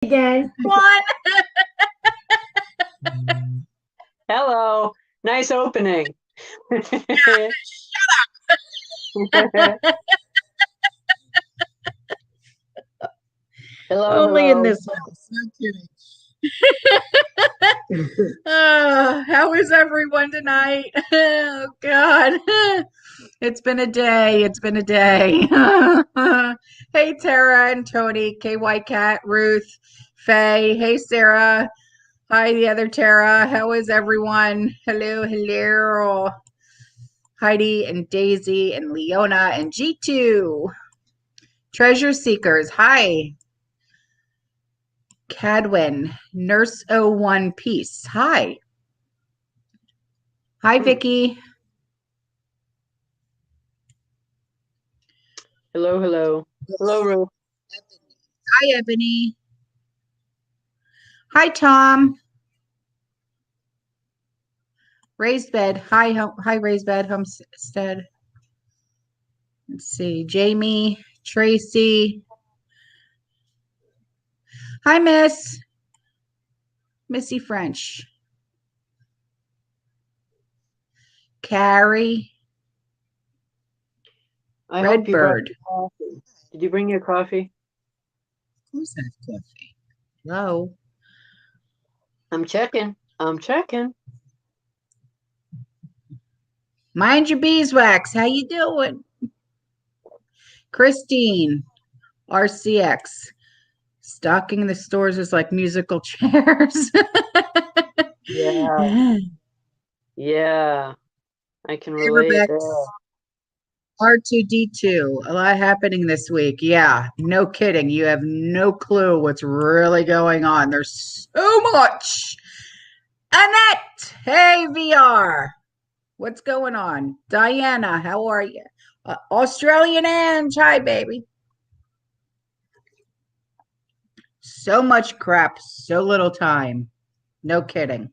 Again. One. Hello. Nice opening. Hello, Only in hello. this house. No kidding. How is everyone tonight? Oh God. It's been a day. It's been a day. Hey Tara and Tony, KY Cat, Ruth, Faye. Hey Sarah. Hi the other Tara. How is everyone? Hello, hello. Heidi and Daisy and Leona and G2. Treasure Seekers. Hi. Cadwin, Nurse 01 Peace. Hi. Hi, Vicky. Hello, hello. Hello, Ruth. Hi, Ebony. Hi, Tom. Raised Bed. Hi, Raised Bed Homestead. Let's see. Jamie, Tracy. Hi, Miss. Missy French. Carrie. I hope you brought Redbird. your coffee. Did you bring your coffee? Of course I have coffee. Hello. I'm checking. I'm checking. Mind your beeswax. How you doing? Christine, RCX. Stocking the stores is like musical chairs. Yeah. Yeah. I can relate there. R2D2. A lot happening this week. Yeah, no kidding. You have no clue what's really going on. There's so much. Annette, hey, VR. What's going on? Diana, how are you? Australian Ange, hi, baby. So much crap, so little time. No kidding.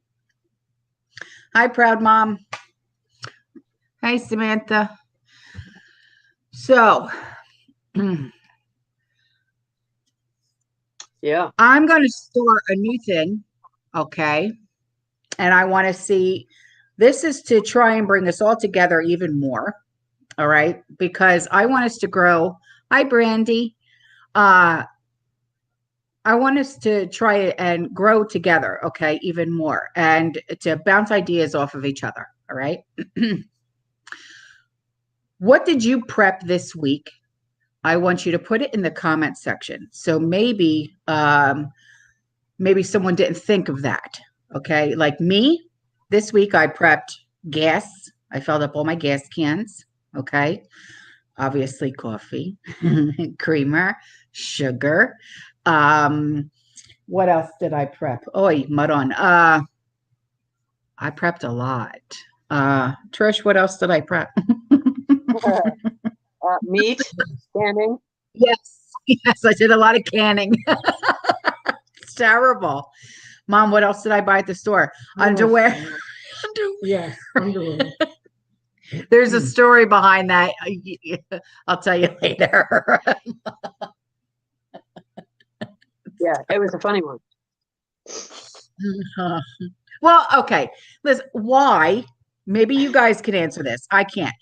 Hi, proud mom. Hi, Samantha. So, Yeah. I'm going to start a new thing, okay? And I want to see, this is to try and bring us all together even more, all right? Because I want us to grow. Hi, Brandy. I want us to try and grow together, okay, even more, and to bounce ideas off of each other, all right? What did you prep this week? I want you to put it in the comment section. So maybe someone didn't think of that. Okay. Like me, this week I prepped gas. I filled up all my gas cans. Okay. Obviously, coffee, creamer, sugar. What else did I prep? Oh, mud on. I prepped a lot. Trish, what else did I prep? Meat, canning. Yes. Yes, I did a lot of canning. It's terrible. Mom, what else did I buy at the store? Underwear. Underwear. Yes, underwear. There's a story behind that. I'll tell you later. Yeah, it was a funny one. Well, okay. Liz, why? Maybe you guys can answer this. I can't.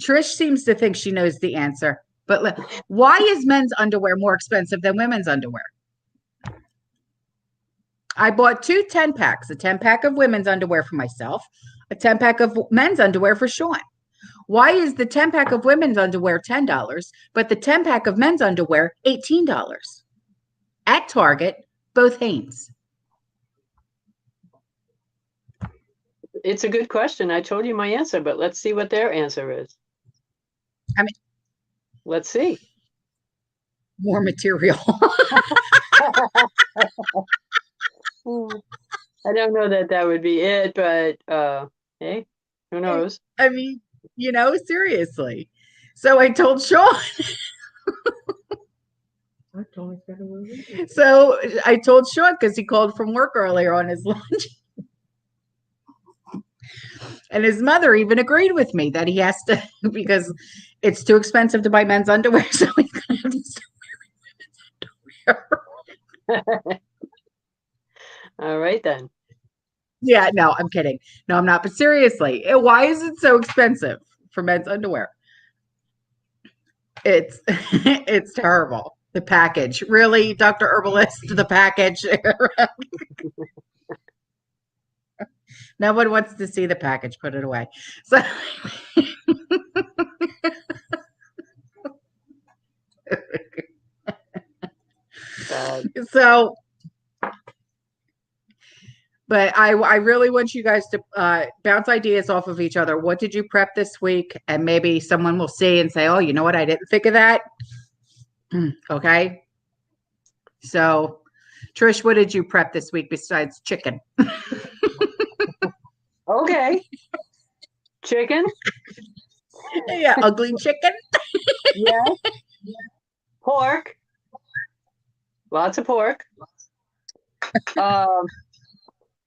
Trish seems to think she knows the answer. But why is men's underwear more expensive than women's underwear? I bought 2 10-packs, a 10-pack of women's underwear for myself, a 10-pack of men's underwear for Sean. Why is the 10-pack of women's underwear $10, but the 10-pack of men's underwear $18? At Target, both Hanes. It's a good question. I told you my answer, but let's see what their answer is. I mean, let's see. More material. I don't know that would be it, but hey, who knows? I mean, seriously. So I told Sean. So I told Sean because he called from work earlier on his lunch. And his mother even agreed with me that he has to, because it's too expensive to buy men's underwear. So he's going to have to start wearing women's underwear. All right then. Yeah, no, I'm kidding. No, I'm not. But seriously, why is it so expensive for men's underwear? It's it's terrible. The package, really, Dr. Herbalist, the package. No one wants to see the package. Put it away. So, Bad. so, but I really want you guys to bounce ideas off of each other. What did you prep this week? And maybe someone will see and say, "Oh, you know what? I didn't think of that." Okay. So, Trish, what did you prep this week besides chicken? Okay. Chicken? Yeah, ugly chicken. Yes. Pork. Lots of pork. Um,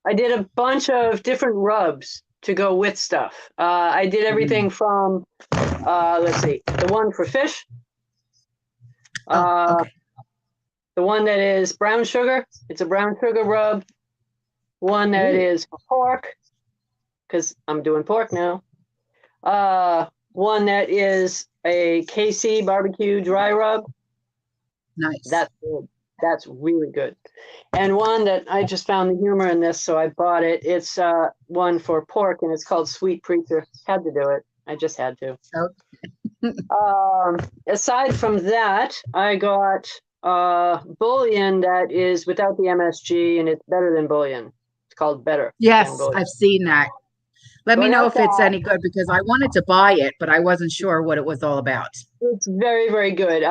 I did a bunch of different rubs to go with stuff. I did everything from, let's see, the one for fish, Oh, okay. the one that is brown sugar. It's a brown sugar rub. One that is for pork, because I'm doing pork now. One that is a KC barbecue dry rub. Nice. That's good. That's really good. And one that I just found the humor in this, so I bought it. It's one for pork, and it's called Sweet Preacher. Had to do it. I just had to. Aside from that, I got bullion that is without the MSG, and it's better than bullion. It's called Better than Yes, bullion. I've seen that. Let So me I know got if it's that. any good because I wanted to buy it, but I wasn't sure what it was all about. It's very, very good.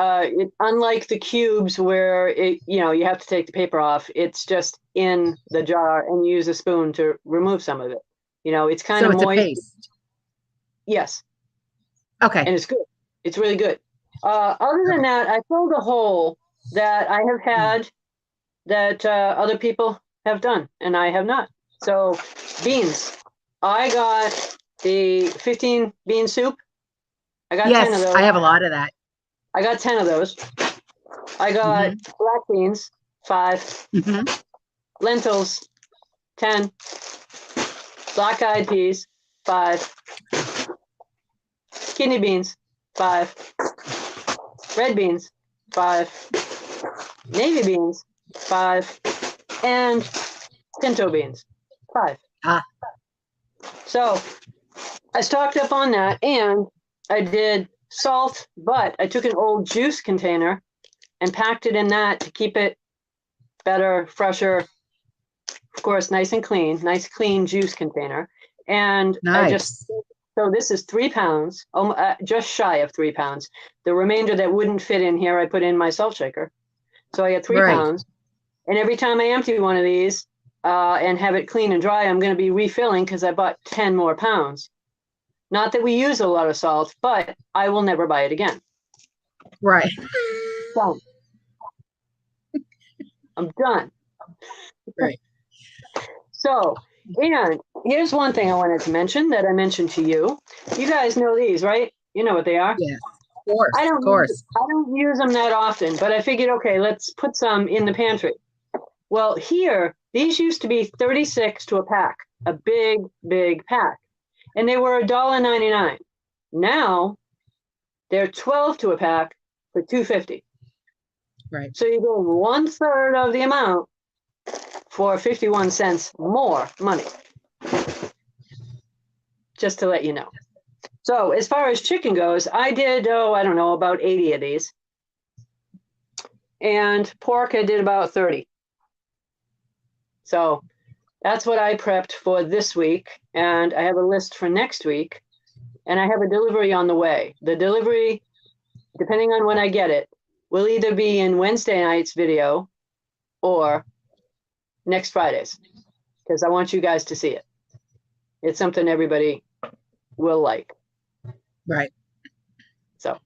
Unlike the cubes where you have to take the paper off, it's just in the jar and use a spoon to remove some of it. It's kind So of it's a moist. paste. Yes, Okay. and it's good. It's really good. Other than that, I filled a hole that I have had that other people have done, and I have not. So beans. I got the 15 bean soup. I got 10 of Yes, those. I have a lot of that. I got 10 of those. I got black beans, 5. Lentils, 10. Black-eyed peas, 5. Kidney beans, 5. Red beans, 5. Navy beans, 5. And pinto beans, 5. So I stocked up on that, and I did salt, but I took an old juice container and packed it in that to keep it better, fresher, of course, nice and clean, nice clean juice container. And Nice. so this is 3 pounds, just shy of 3 pounds. The remainder that wouldn't fit in here, I put in my salt shaker. So I got 3 pounds. And every time I empty one of these and have it clean and dry, I'm going to be refilling because I bought 10 more pounds. Not that we use a lot of salt, but I will never buy it again. Right. Done. I'm done. Right. So, and here's one thing I wanted to mention that I mentioned to you. You guys know these, right? You know what they are. Yes. Of course. I Of course. don't use them that often, but I figured, okay, let's put some in the pantry. Well, here, these used to be 36 to a pack, a big, big pack. And they were $1.99. Now they're 12 to a pack for $2.50. Right. So you go 1/3 of the amount for 51 cents more money. Just to let you know. So as far as chicken goes, I did, I don't know, about 80 of these. And pork, I did about 30. So that's what I prepped for this week. And I have a list for next week. And I have a delivery on the way. The delivery, depending on when I get it, will either be in Wednesday night's video or next Friday's, because I want you guys to see it. It's something everybody will like. Right. So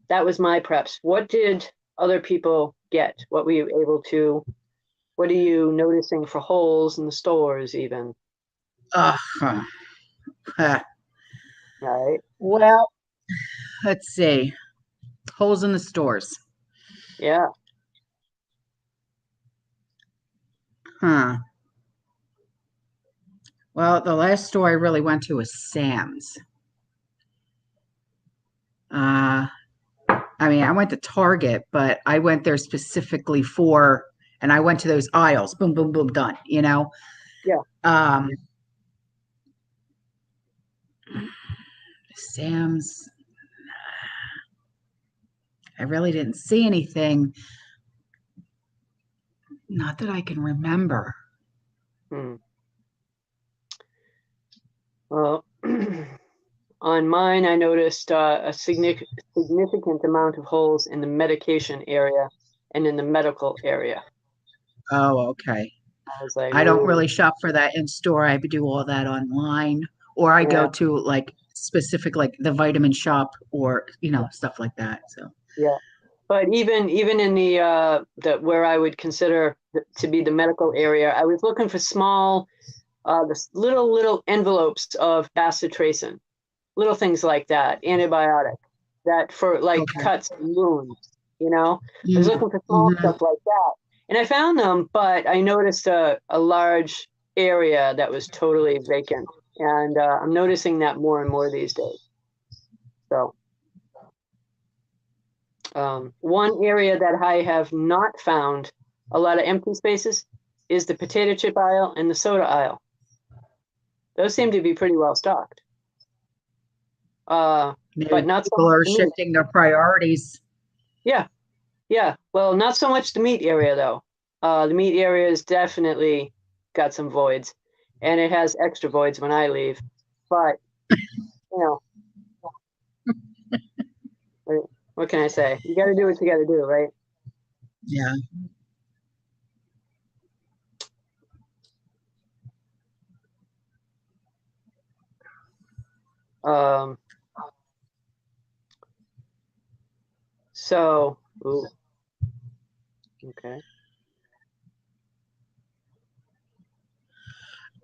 that was my preps. What did other people get? What were you able to, what are you noticing for holes in the stores even? Right. Well, let's see. Holes in the stores. Yeah. Huh. Well, the last store I really went to was Sam's. Uh, I mean, I went to Target, but I went there specifically for, and I went to those aisles. Boom, boom, boom, done. Yeah. Um, Sam's. I really didn't see anything. Not that I can remember. Hmm. Well, on mine, I noticed a significant amount of holes in the medication area and in the medical area. Oh, okay. I was like, I don't ooh, really shop for that in store. I do all that online, or I go yeah, to like specific, like the vitamin shop, or stuff like that. So, yeah. But even in the where I would consider to be the medical area, I was looking for small, the little envelopes of bacitracin, little things like that, antibiotic, that for like okay. cuts and wounds. I was Mhm, looking for small mhm. stuff like that, and I found them, but I noticed a large area that was totally vacant, and I'm noticing that more and more these days. So. One area that I have not found a lot of empty spaces is the potato chip aisle and the soda aisle. Those seem to be pretty well stocked. But Maybe not so people much are the meat. shifting their priorities. Yeah, yeah. Well, not so much the meat area though. The meat area has definitely got some voids, and it has extra voids when I leave. But you know, what can I say? You got to do what you got to do, right? Yeah. Um, so, ooh, okay.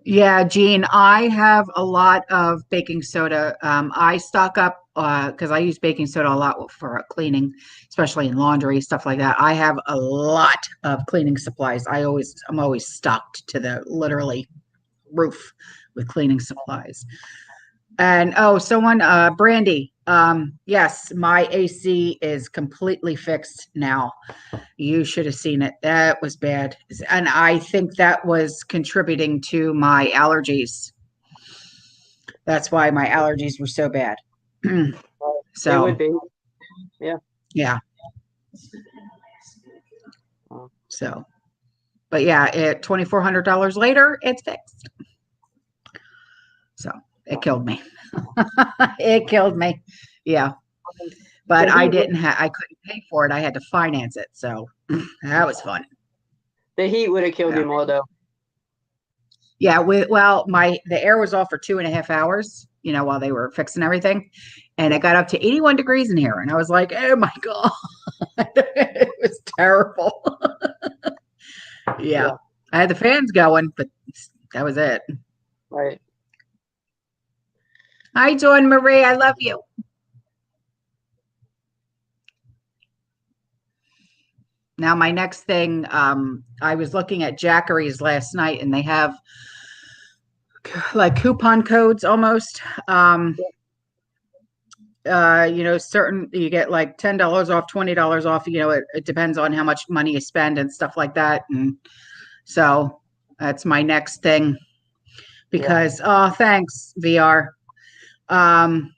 Yeah, Jean, I have a lot of baking soda. I stock up because I use baking soda a lot for cleaning, especially in laundry, stuff like that. I have a lot of cleaning supplies. I'm always stocked to the literally roof with cleaning supplies. And oh, someone, Brandy, yes, my AC is completely fixed now. You should have seen it. That was bad. And I think that was contributing to my allergies. That's why my allergies were so bad. They would So, be. Yeah. yeah. Oh, So, but yeah, $2,400 later, it's fixed. So it wow. killed me. It killed me. Yeah. The But heat would I couldn't pay for it. I had to finance it. So that was fun. the heat would have killed Yeah. you more though. Yeah, well, the air was off for 2.5 hours, while they were fixing everything, and Yeah. it got up to 81 degrees in here, and I was like, "Oh my god, it was terrible." Yeah, Yeah. I had the fans going, but that was it. Right. Hi, Dawn Marie, I love you. Now, my next thing, I was looking at Jackery's last night, and they have like coupon codes almost. Certain you get like $10 off, $20 off. It depends on how much money you spend and stuff like that. And so that's my next thing Yeah. because thanks, VR. Um,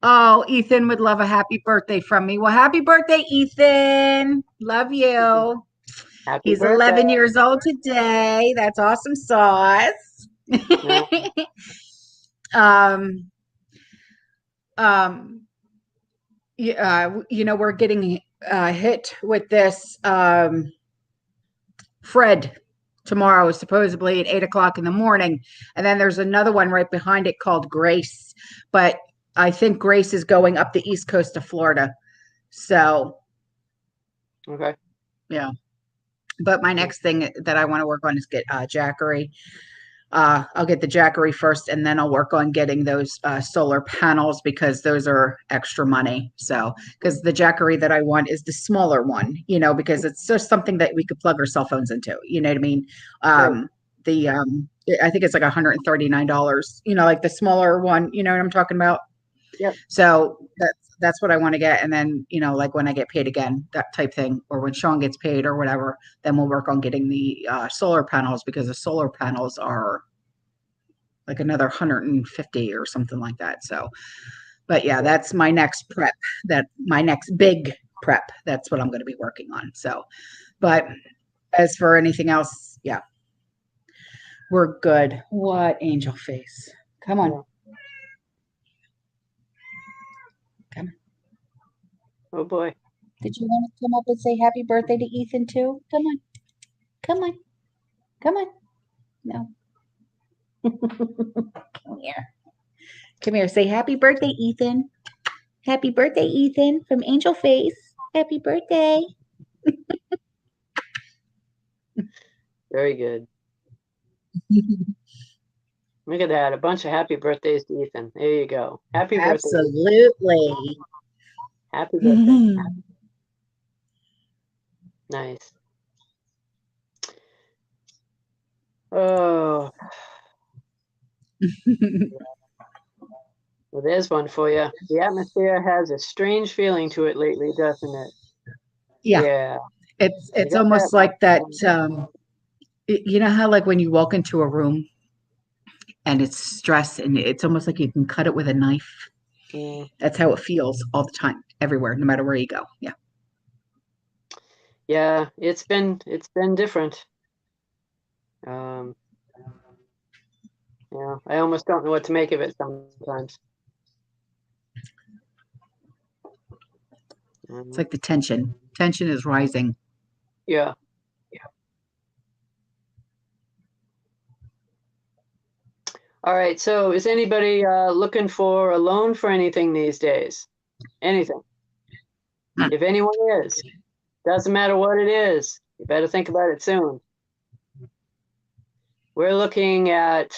oh, Ethan would love a happy birthday from me. Well, happy birthday, Ethan. Love you. Happy He's birthday. 11 years old today. That's awesome sauce. Yeah. um, um, we're getting hit with this Fred tomorrow, supposedly at 8 o'clock in the morning. And then there's another one right behind it called Grace. But I think Grace is going up the east coast of Florida. So, Okay. yeah. But my next thing that I want to work on is get Jackery. I'll get the Jackery first, and then I'll work on getting those solar panels because those are extra money. So, because the Jackery that I want is the smaller one, because it's just something that we could plug our cell phones into. You know what I mean? Right. The I think it's like $139. Like the smaller one. You know what I'm talking about? Yep. So that's what I want to get, and then like when I get paid again, that type thing, or when Sean gets paid or whatever, then we'll work on getting the solar panels because the solar panels are like another 150 or something like that. So, but yeah, that's my next prep. That my next big prep. That's what I'm going to be working on. So, but as for anything else, yeah, we're good. What angel face? Come on. Yeah. Come. Oh boy. Did you want to come up and say happy birthday to Ethan too? Come on. Come on. Come on. No. Come here. Come here. Say happy birthday, Ethan. Happy birthday, Ethan, from Angel Face. Happy birthday. Very good. Look at that. A bunch of happy birthdays to Ethan. There you go. Happy birthday. Absolutely. Happy birthday. Nice. Oh, well, there's one for you. The atmosphere has a strange feeling to it lately, doesn't it? Yeah. Yeah. It's got almost that. like that. You know how like when you walk into a room and it's stress and it's almost like you can cut it with a knife. Yeah. That's how it feels all the time, everywhere, no matter where you go. Yeah. Yeah, it's been different. Yeah, I almost don't know what to make of it sometimes. It's like the tension. Tension is rising. Yeah. All right. So, is anybody looking for a loan for anything these days? Anything? If anyone is, doesn't matter what it is. You better think about it soon. We're looking at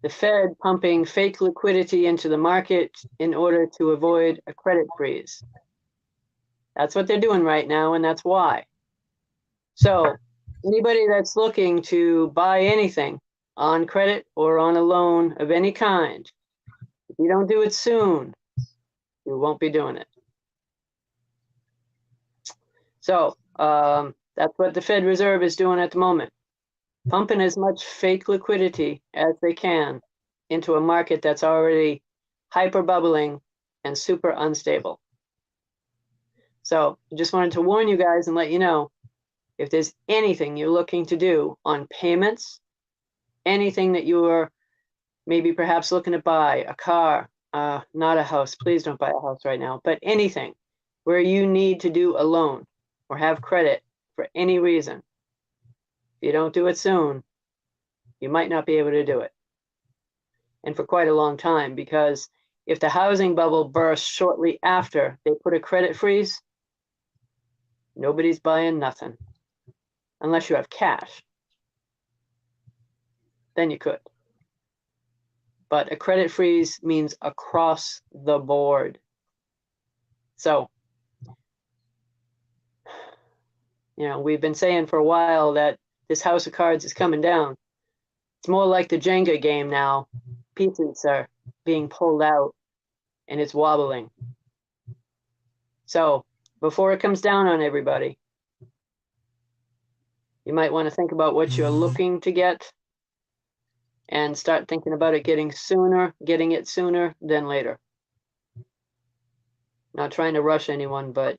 the Fed pumping fake liquidity into the market in order to avoid a credit freeze. That's what they're doing right now, and that's why. So, anybody that's looking to buy anything on credit or on a loan of any kind, if you don't do it soon, you won't be doing it. So, that's what the Fed Reserve is doing at the moment, pumping as much fake liquidity as they can into a market that's already hyper bubbling and super unstable. So I just wanted to warn you guys and let you know, if there's anything you're looking to do on payments, anything that you're maybe perhaps looking to buy, a car, not a house, please don't buy a house right now, but anything where you need to do a loan or have credit for any reason, if you don't do it soon, you might not be able to do it. And for quite a long time, because if the housing bubble bursts shortly after they put a credit freeze, nobody's buying nothing unless you have cash. Then you could. But a credit freeze means across the board. So, we've been saying for a while that this house of cards is coming down. It's more like the Jenga game now. Pieces are being pulled out and it's wobbling. So, before it comes down on everybody, you might want to think about what you're looking to get and start thinking about it getting it sooner than later. Not trying to rush anyone, but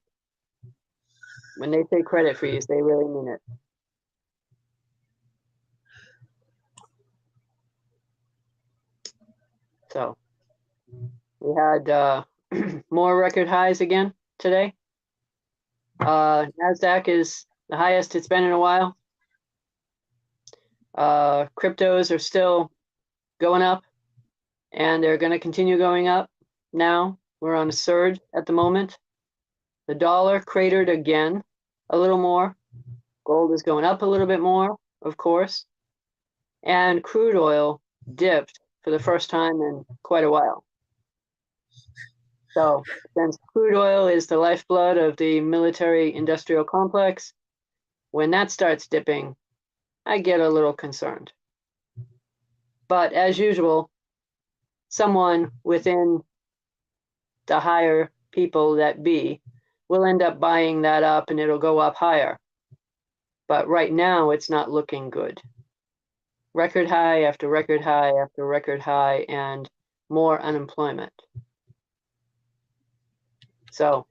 when they say credit freeze, they really mean it. So we had more record highs again today. NASDAQ is the highest it's been in a while. Cryptos are still going up, and they're going to continue going up. Now we're on a surge at the moment. The dollar cratered again a little more. Gold is going up a little bit more, of course. and crude oil dipped for the first time in quite a while. So since crude oil is the lifeblood of the military industrial complex, when that starts dipping, I get a little concerned. But as usual, someone within the higher people that be will end up buying that up and it'll go up higher. But right now it's not looking good. Record high after record high after record high and more unemployment. So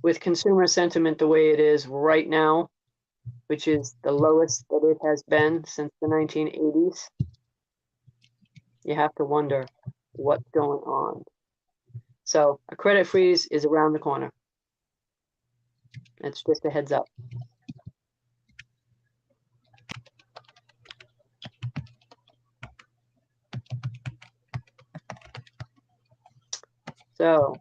with consumer sentiment the way it is right now, which is the lowest that it has been since the 1980s, you have to wonder what's going on. So a credit freeze is around the corner. It's just a heads up. So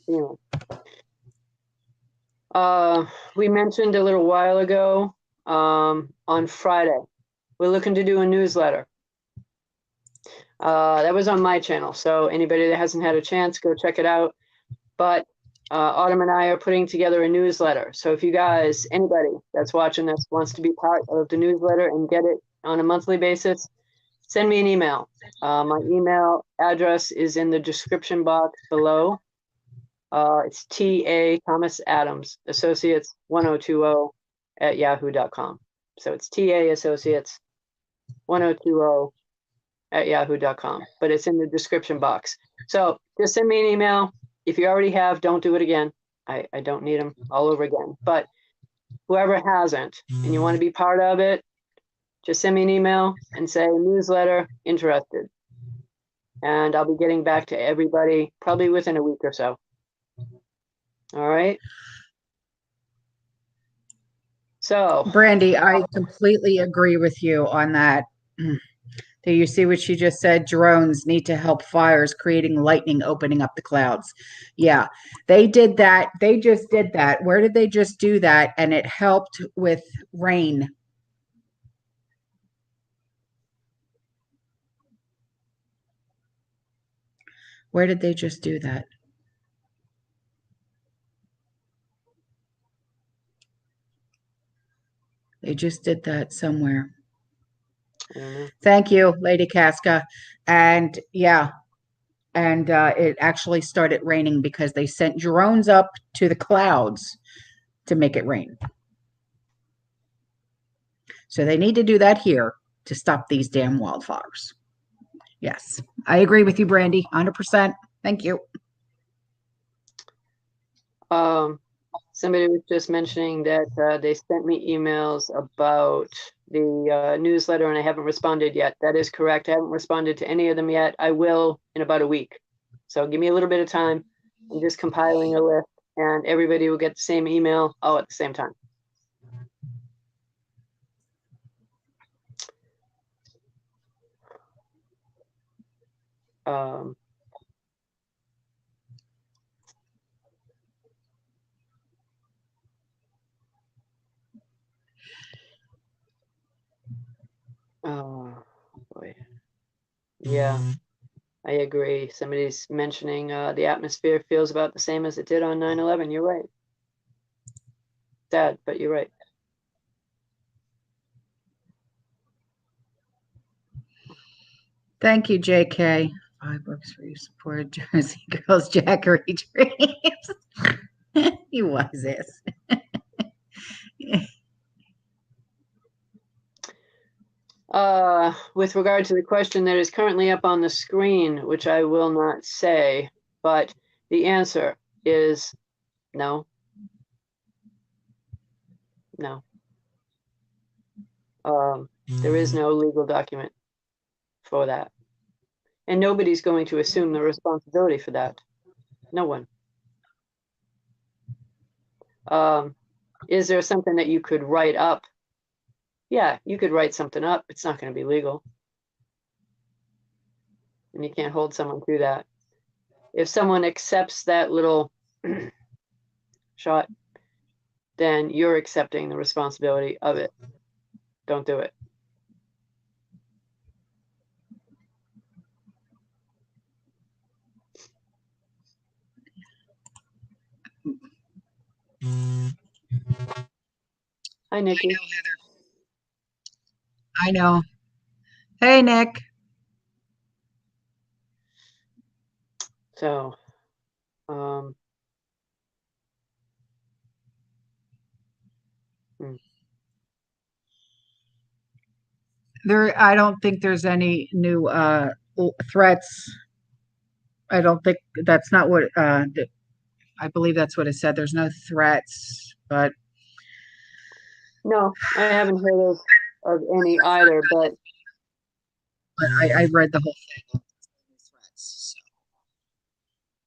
anyway, we mentioned a little while ago on Friday, we're looking to do a newsletter. That was on my channel, so anybody that hasn't had a chance, go check it out. But Autumn and I are putting together a newsletter. So if you guys, anybody that's watching this wants to be part of the newsletter and get it on a monthly basis, send me an email. My email address is in the description box below. It's T.A. Thomas Adams Associates 1020 at yahoo.com. So it's T.A. Associates 1020 at yahoo.com, but it's in the description box. So just send me an email. If you already have, don't do it again. I don't need them all over again. But whoever hasn't and you want to be part of it, just send me an email and say newsletter interested. And I'll be getting back to everybody probably within a week or so. All right. So Brandy, I completely agree with you on that. Do you see what she just said? Drones need to help fires, creating lightning, opening up the clouds. Yeah, they did that. They just did that. Where did they just do that? And it helped with rain. Where did they just do that? They just did that somewhere. Thank you, Lady Casca. And yeah, and it actually started raining because they sent drones up to the clouds to make it rain. So they need to do that here to stop these damn wildfires. Yes, I agree with you, Brandy, 100%. Thank you. Somebody was just mentioning that they sent me emails about the newsletter and I haven't responded yet. That is correct. I haven't responded to any of them yet. I will in about a week. So give me a little bit of time. I'm just compiling a list and everybody will get the same email all at the same time. Oh boy. Yeah, I agree. Somebody's mentioning the atmosphere feels about the same as it did on 9/11. You're right. Sad, but you're right. Thank you, JK. $5 for your support, Jersey Girls, Jackery Dreams. He was this. With regard to the question that is currently up on the screen, which I will not say, but the answer is no. No. There is no legal document for that. And nobody's going to assume the responsibility for that. No one. Is there something that you could write up? Yeah, you could write something up. It's not going to be legal. And you can't hold someone to that. If someone accepts that little shot, then you're accepting the responsibility of it. Don't do it. Hi, Nikki. I know, Heather. I know. Hey, Nick. So, I don't think there's any new threats. I don't think that's not what I believe that's what it said. There's no threats, but no, I haven't heard of any either, but I read the whole thing. Threats,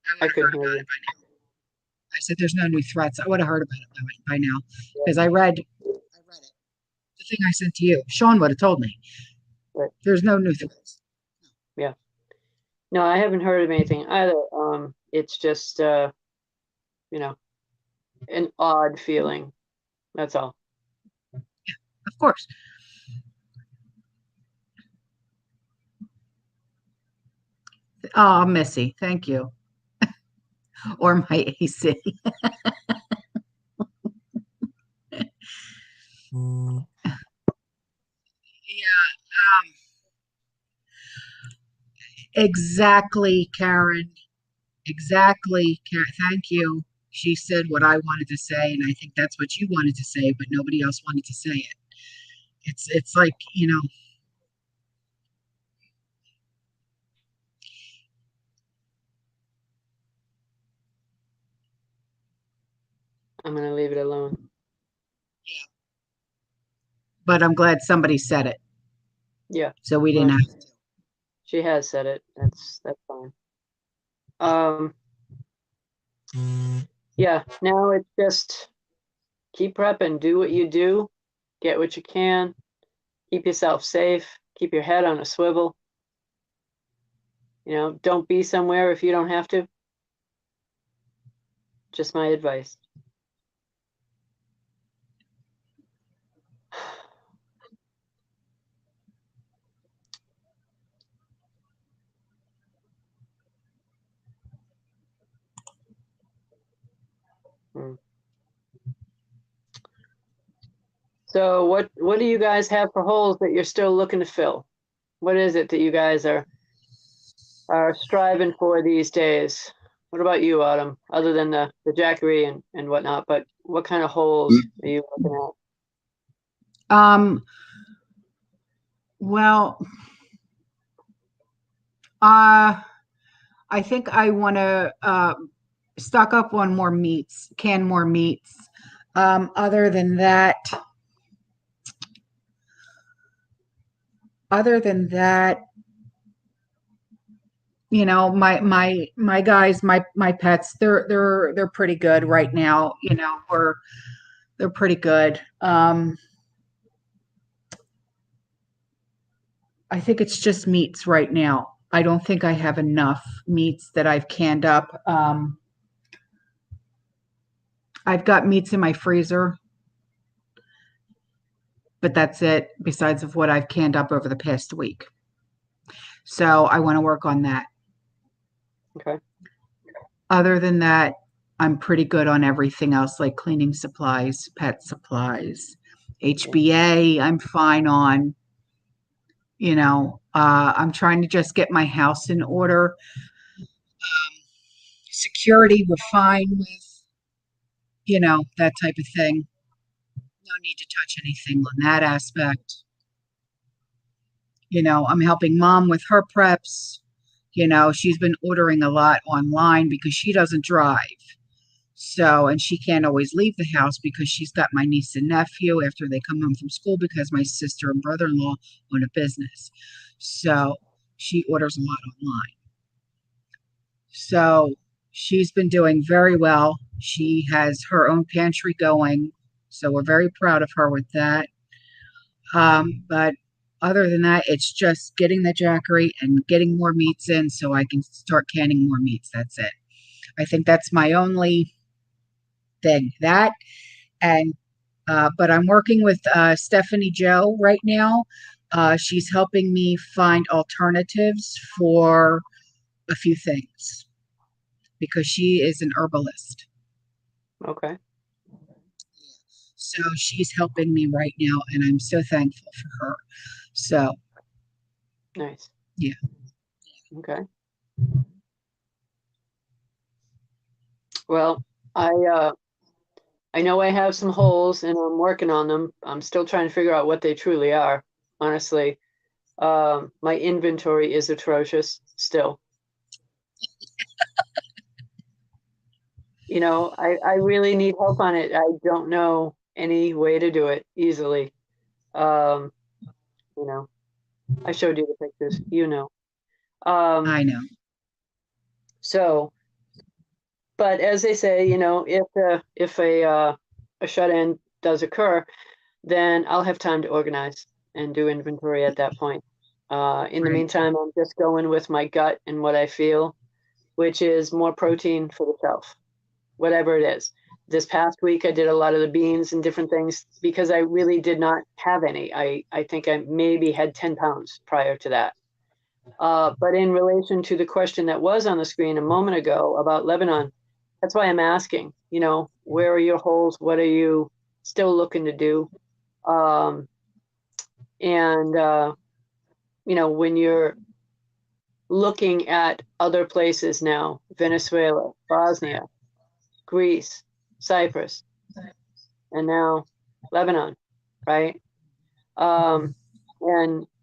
so I couldn't hear you. I said there's no new threats. I would have heard about it by now because I read it. The thing I sent to you. Sean would have told me. Right. There's no new threats. Yeah. No, I haven't heard of anything either. It's just you know, an odd feeling. That's all. Yeah, of course. Oh, Missy, thank you. Or my AC. Yeah, exactly, Karen. Exactly. Thank you. She said what I wanted to say, and I think that's what you wanted to say, but nobody else wanted to say it. It's like, I'm gonna leave it alone. Yeah. But I'm glad somebody said it. Yeah. So we didn't have to. She has said it. That's fine. Yeah, now it's just keep prepping, do what you do, get what you can, keep yourself safe, keep your head on a swivel. Don't be somewhere if you don't have to. Just my advice. So what do you guys have for holes that you're still looking to fill? What is it that you guys are striving for these days? What about you, Autumn? Other than the jackery and whatnot, but what kind of holes are you looking Well, I think I want to stock up on more meats, can more meats. Other than that, my guys, my pets, they're pretty good right now. They're pretty good. I think it's just meats right now. I don't think I have enough meats that I've canned up. I've got meats in my freezer, but that's it, besides of what I've canned up over the past week. So I want to work on that. Okay. Other than that, I'm pretty good on everything else, like cleaning supplies, pet supplies, HBA, I'm fine on. I'm trying to just get my house in order. Security, we're fine with, that type of thing. No need to touch anything on that aspect. I'm helping mom with her preps. She's been ordering a lot online because she doesn't drive. So, and she can't always leave the house because she's got my niece and nephew after they come home from school because my sister and brother in law own a business. So, she orders a lot online. So, she's been doing very well. She has her own pantry going. So, we're very proud of her with that. But other than that, it's just getting the jackery and getting more meats in so I can start canning more meats. That's it. I think that's my only thing. That and but I'm working with Stephanie Joe right now. She's helping me find alternatives for a few things because she is an herbalist. Okay. So she's helping me right now, and I'm so thankful for her. So, Nice. yeah. Okay. Well, I know I have some holes and I'm working on them. I'm still trying to figure out what they truly are, honestly. My inventory is atrocious still. I really need help on it. I don't know any way to do it easily. Um, I showed you the pictures, I know. So, but as they say, if a shut-in does occur, then I'll have time to organize and do inventory at that point. In the Right. meantime, I'm just going with my gut and what I feel, which is more protein for the shelf, whatever it is. This past week, I did a lot of the beans and different things because I really did not have any. I think I maybe had 10 pounds prior to that. But in relation to the question that was on the screen a moment ago about Lebanon, that's why I'm asking, where are your holes? What are you still looking to do? Um, and, when you're looking at other places now, Venezuela, Bosnia, Greece, Cyprus, and now Lebanon, right? And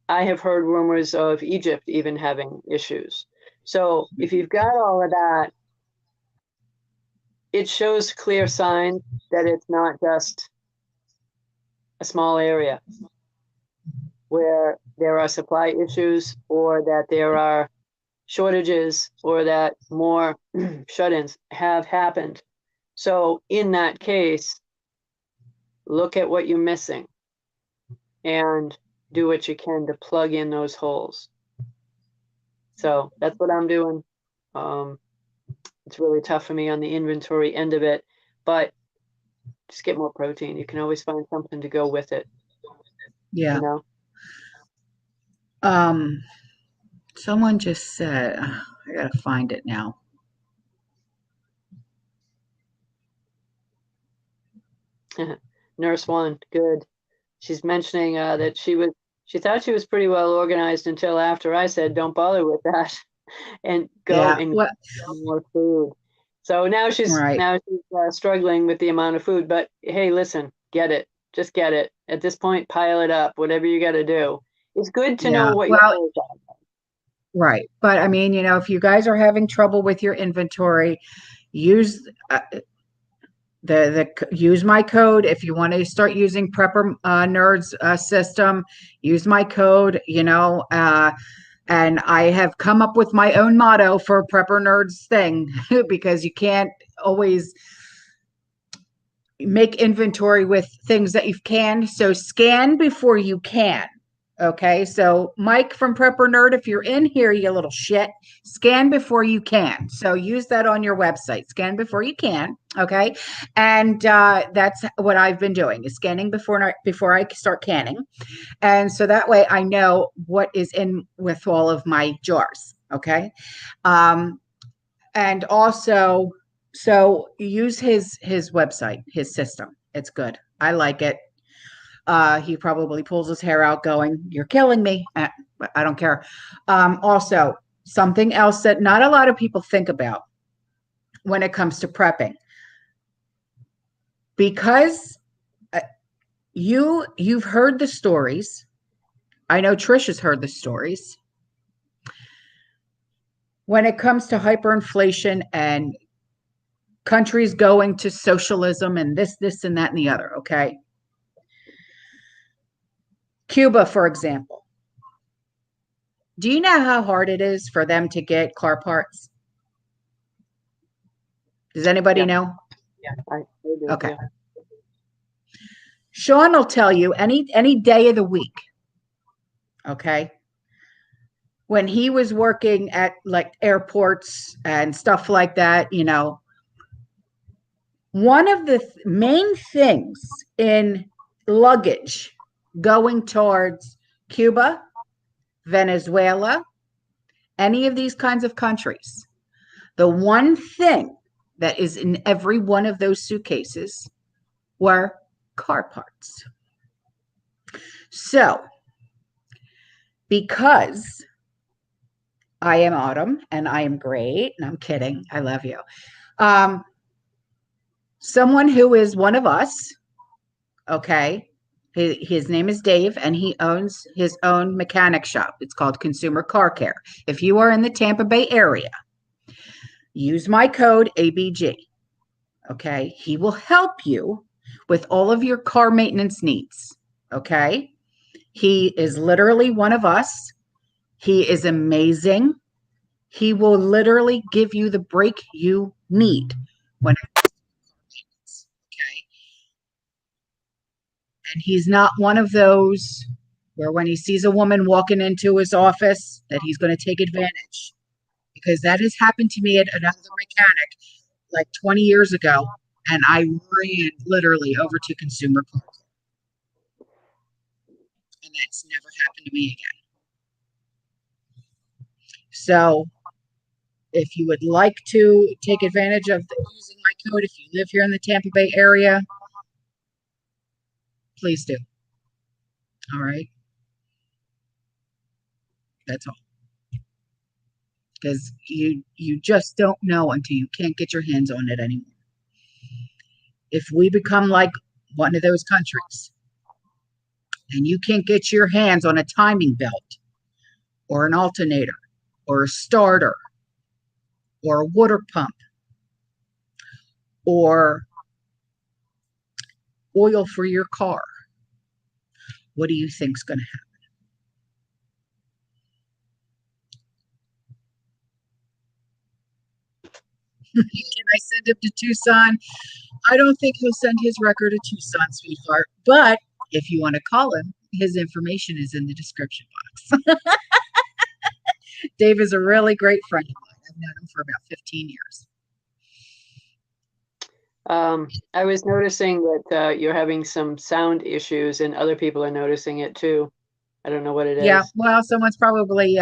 I have heard rumors of Egypt even having issues. So if you've got all of that, it shows clear signs that it's not just a small area where there are supply issues or that there are shortages or that more shut-ins have happened. So in that case, look at what you're missing and do what you can to plug in those holes. So that's what I'm doing. It's really tough for me on the inventory end of it, but just get more protein. You can always find something to go with it. Yeah. You know? Someone just said, I gotta find it now. Nurse One, good. She's mentioning that she thought she was pretty well organized until after I said, don't bother with that and go Yeah. and What? get more food. So now she's Right. struggling with the amount of food. But hey, listen, get it, just get it. At this point, pile it up. Whatever you got to do. It's good to know Yeah. what your Well, goals are. right. But I mean, if you guys are having trouble with your inventory, use use my code if you want to start using Prepper Nerds system. Use my code. And I have come up with my own motto for Prepper Nerds thing because you can't always make inventory with things that you can. So scan before you can. Okay. So Mike from Prepper Nerd, if you're in here, you little shit, scan before you can. So use that on your website. Scan before you can. Okay. And that's what I've been doing is scanning before I start canning. And so that way I know what is in with all of my jars. Okay. And also, so use his website, his system. It's good. I like it. He probably pulls his hair out going, you're killing me. But I don't care. Also, something else that not a lot of people think about when it comes to prepping, because you've heard the stories. I know Trish has heard the stories. When it comes to hyperinflation and countries going to socialism and this, and that, and the other, okay? Cuba, for example. Do you know how hard it is for them to get car parts? Does anybody Yeah, know? yeah, I do. Okay. Yeah. Sean will tell you any day of the week. Okay. When he was working at like airports and stuff like that, One of the main things in luggage going towards Cuba, Venezuela, any of these kinds of countries, the one thing that is in every one of those suitcases were car parts. So, because I am Autumn and I am great, and I'm kidding, I love you. Someone who is one of us, okay, his name is Dave, and he owns his own mechanic shop. It's called Consumer Car Care. If you are in the Tampa Bay area, use my code ABG. Okay, he will help you with all of your car maintenance needs. Okay, he is literally one of us. He is amazing. He will literally give you the break you need when it's okay. And he's not one of those where when he sees a woman walking into his office that he's going to take advantage, because that has happened to me at another mechanic like 20 years ago, and I ran literally over to Consumer Court, and that's never happened to me again. So if you would like to take advantage of using my code, if you live here in the Tampa Bay area, please do. All right. That's all. Because you just don't know until you can't get your hands on it anymore. If we become like one of those countries and you can't get your hands on a timing belt or an alternator or a starter or a water pump or oil for your car, what do you think's going to happen? Can I send him to Tucson? I don't think he'll send his record to Tucson, sweetheart. But if you want to call him, his information is in the description box. Dave is a really great friend of mine. I've known him for about 15 years. I was noticing that you're having some sound issues and other people are noticing it too. I don't know what it is. Yeah, well, someone's probably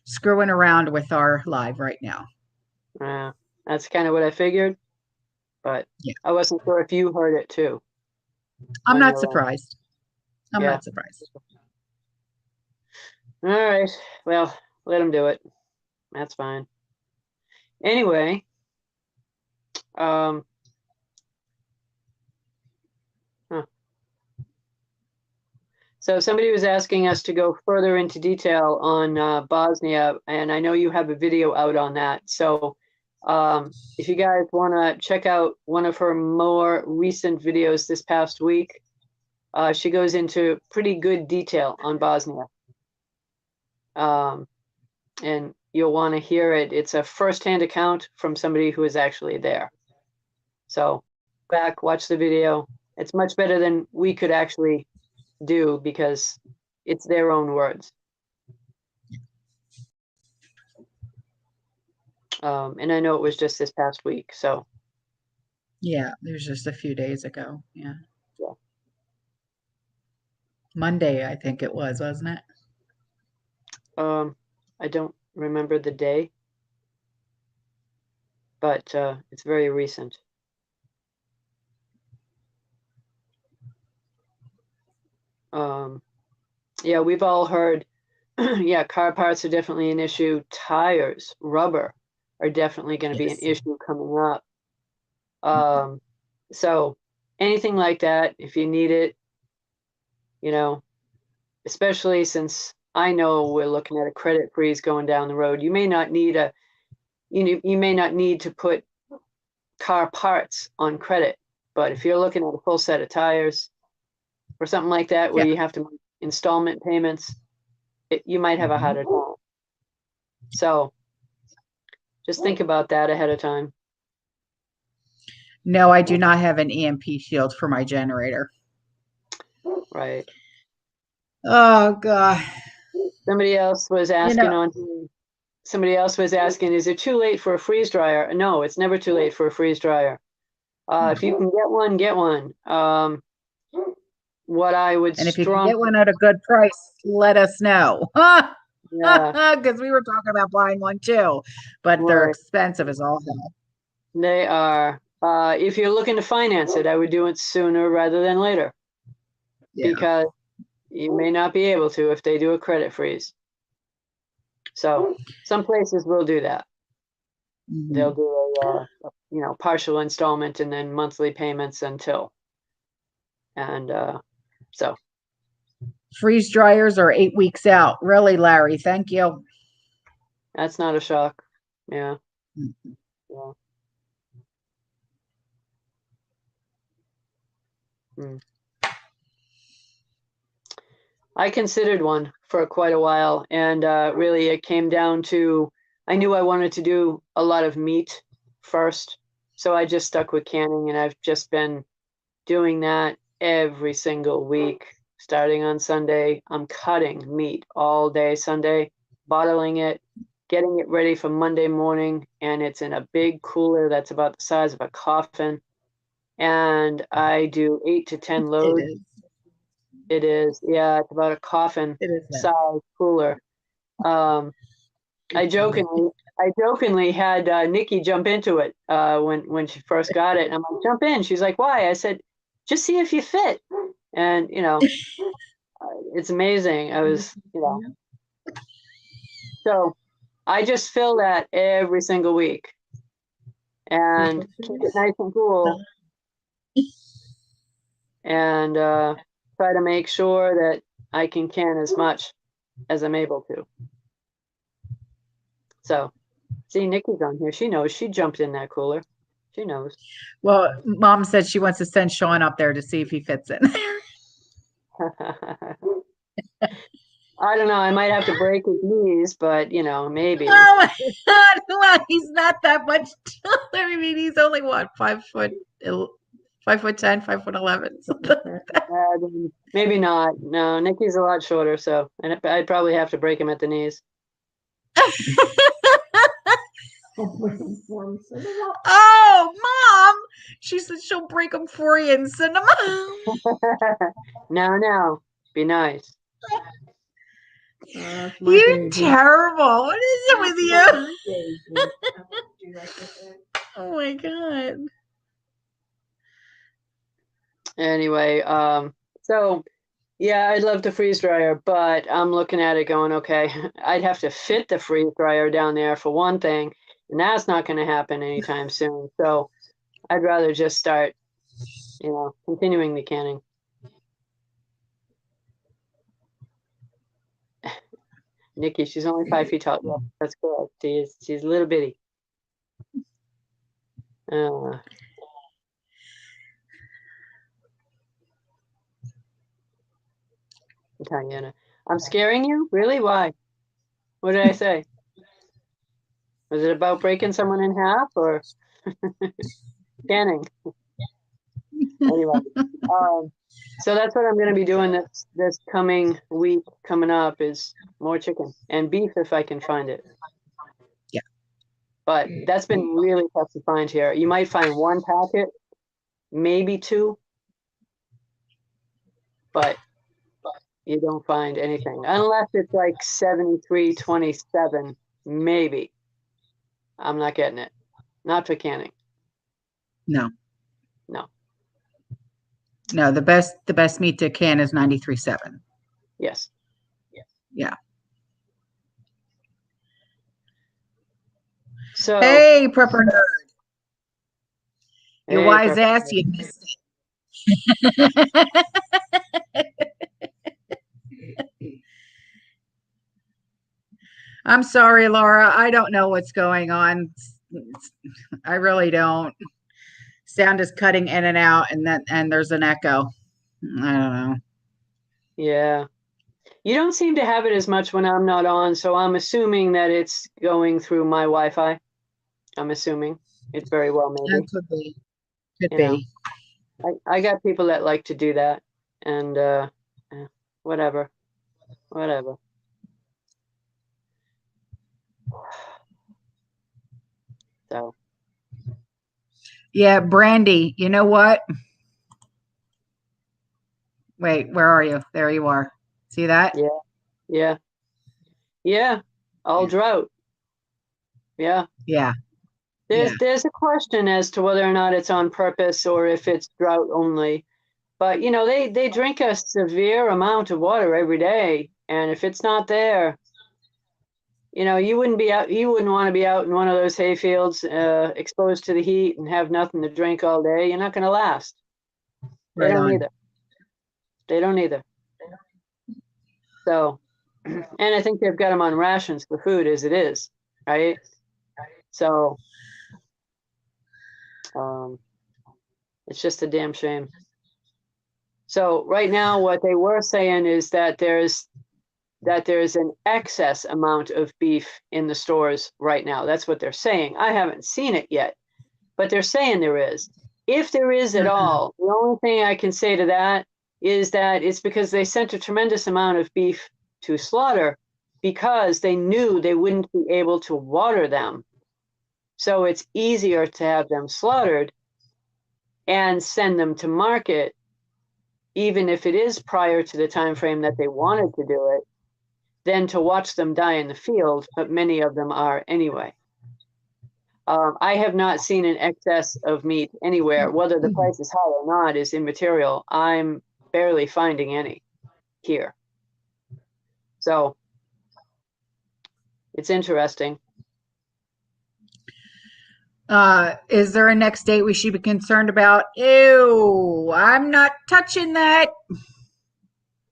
screwing around with our live right now. That's kind of what I figured, but yeah. I wasn't sure if you heard it too. I'm not surprised. I'm not surprised. All right. Well, let him do it. That's fine. Anyway, so somebody was asking us to go further into detail on Bosnia, and I know you have a video out on that. So if you guys want to check out one of her more recent videos this past week, she goes into pretty good detail on Bosnia. And you'll want to hear it. It's a first-hand account from somebody who is actually there. So back, watch the video. It's much better than we could actually do because it's their own words. And I know it was just this past week, so. Yeah, it was just a few days ago. Yeah. Monday, I think it was, wasn't it? I don't remember the day, but it's very recent. Yeah, we've all heard, yeah, car parts are definitely an issue. Tires, rubber are definitely going to be an issue coming up. So anything like that, if you need it, you know, especially since I know we're looking at a credit freeze going down the road, you may not need you may not need to put car parts on credit, but if you're looking at a full set of tires or something like that, where you have to make installment payments, you might have a harder time. So just think about that ahead of time. No, I do not have an EMP shield for my generator. Right. Oh, God. Somebody else was asking somebody else was asking, is it too late for a freeze dryer? No, it's never too late for a freeze dryer. If you can get one, get one. What I would And if you can strongly, get one at a good price, let us know. yeah, Because we were talking about buying one too, but they're right, expensive as all hell. they are. If you're looking to finance it, I would do it sooner rather than later Yeah. because you may not be able to if they do a credit freeze. So some places will do that. They'll do a partial installment and then monthly payments until. And so Freeze dryers are 8 weeks out. Really, Larry? Thank you. that's not a shock. Yeah. Yeah. Hmm. I considered one for quite a while, and really it came down to I knew I wanted to do a lot of meat first, so I just stuck with canning, and I've just been doing that every single week. Starting on Sunday, I'm cutting meat all day Sunday, bottling it, getting it ready for Monday morning, and it's in a big cooler that's about the size of a coffin, and I do 8 to 10 It loads. is. It is, yeah, it's about a coffin It is. size cooler. Um, I jokingly had Nikki jump into it when she first got it. And I'm like, jump in. She's like, why? I said, just see if you fit. And it's amazing. So I just fill that every single week and keep it nice and cool and try to make sure that I can can as much as I'm able to. So, see, Nikki's on here. She knows. She jumped in that cooler. She knows. Well, Mom said she wants to send Sean up there to see if he fits in. I don't know. I might have to break his knees, but maybe. Oh my God! Well, he's not that much taller. I mean, he's only what 5'10", 5'11", something like that. Maybe not. No, Nikki's a lot shorter, so and I'd probably have to break him at the knees. Oh, Mom! She said she'll break them for you and send them out. Now, be nice. You terrible. What is it with you? Oh my God. Anyway, so yeah, I'd love to freeze dryer, but I'm looking at it going, okay, I'd have to fit the freeze dryer down there for one thing, and that's not going to happen anytime soon. So I'd rather just start, continuing the canning. Nikki, she's only 5 feet tall. Yeah, that's correct. She's a little bitty. Tanyana. I'm scaring you? Really? Why? What did I say? Was it about breaking someone in half or canning? Anyway, so that's what I'm going to be doing this coming week coming up is more chicken and beef if I can find it. Yeah. But that's been really tough to find here. You might find one packet, maybe two, but you don't find anything unless it's like 73.27, maybe. I'm not getting it. Not for canning. No. No. No, the best meat to can is 93.7. Yes. Yeah. So hey, prepper nerd. Your wise prepper ass, nerd. you missed it. I'm sorry, Laura. I don't know what's going on. I really don't. Sound is cutting in and out, and there's an echo. I don't know. Yeah. You don't seem to have it as much when I'm not on, so I'm assuming that it's going through my Wi-Fi. I'm assuming it's very well maybe. That could be. Could be. I got people that like to do that, and whatever. So Yeah, Brandy, you know what? Wait, where are you? There you are. See that? Yeah, yeah, yeah. All Yeah. drought. Yeah. Yeah. Yeah. There's a question as to whether or not it's on purpose or if it's drought only. But you know, they drink a severe amount of water every day, and if it's not there, you know, you wouldn't want to be out in one of those hay fields, exposed to the heat and have nothing to drink all day. You're not going to last. They Right don't on. either. They don't either. So, and I think they've got them on rations for food as it is, right? So, um, it's just a damn shame. So right now, what they were saying is that there's an excess amount of beef in the stores right now. That's what they're saying. I haven't seen it yet, but they're saying there is. If there is at Mhm. all, the only thing I can say to that is that it's because they sent a tremendous amount of beef to slaughter because they knew they wouldn't be able to water them. So it's easier to have them slaughtered and send them to market, even if it is prior to the time frame that they wanted to do it, than to watch them die in the field, but many of them are anyway. I have not seen an excess of meat anywhere. Whether the price is high or not is immaterial. I'm barely finding any here. So it's interesting. Is there a next date we should be concerned about? Ew, I'm not touching that.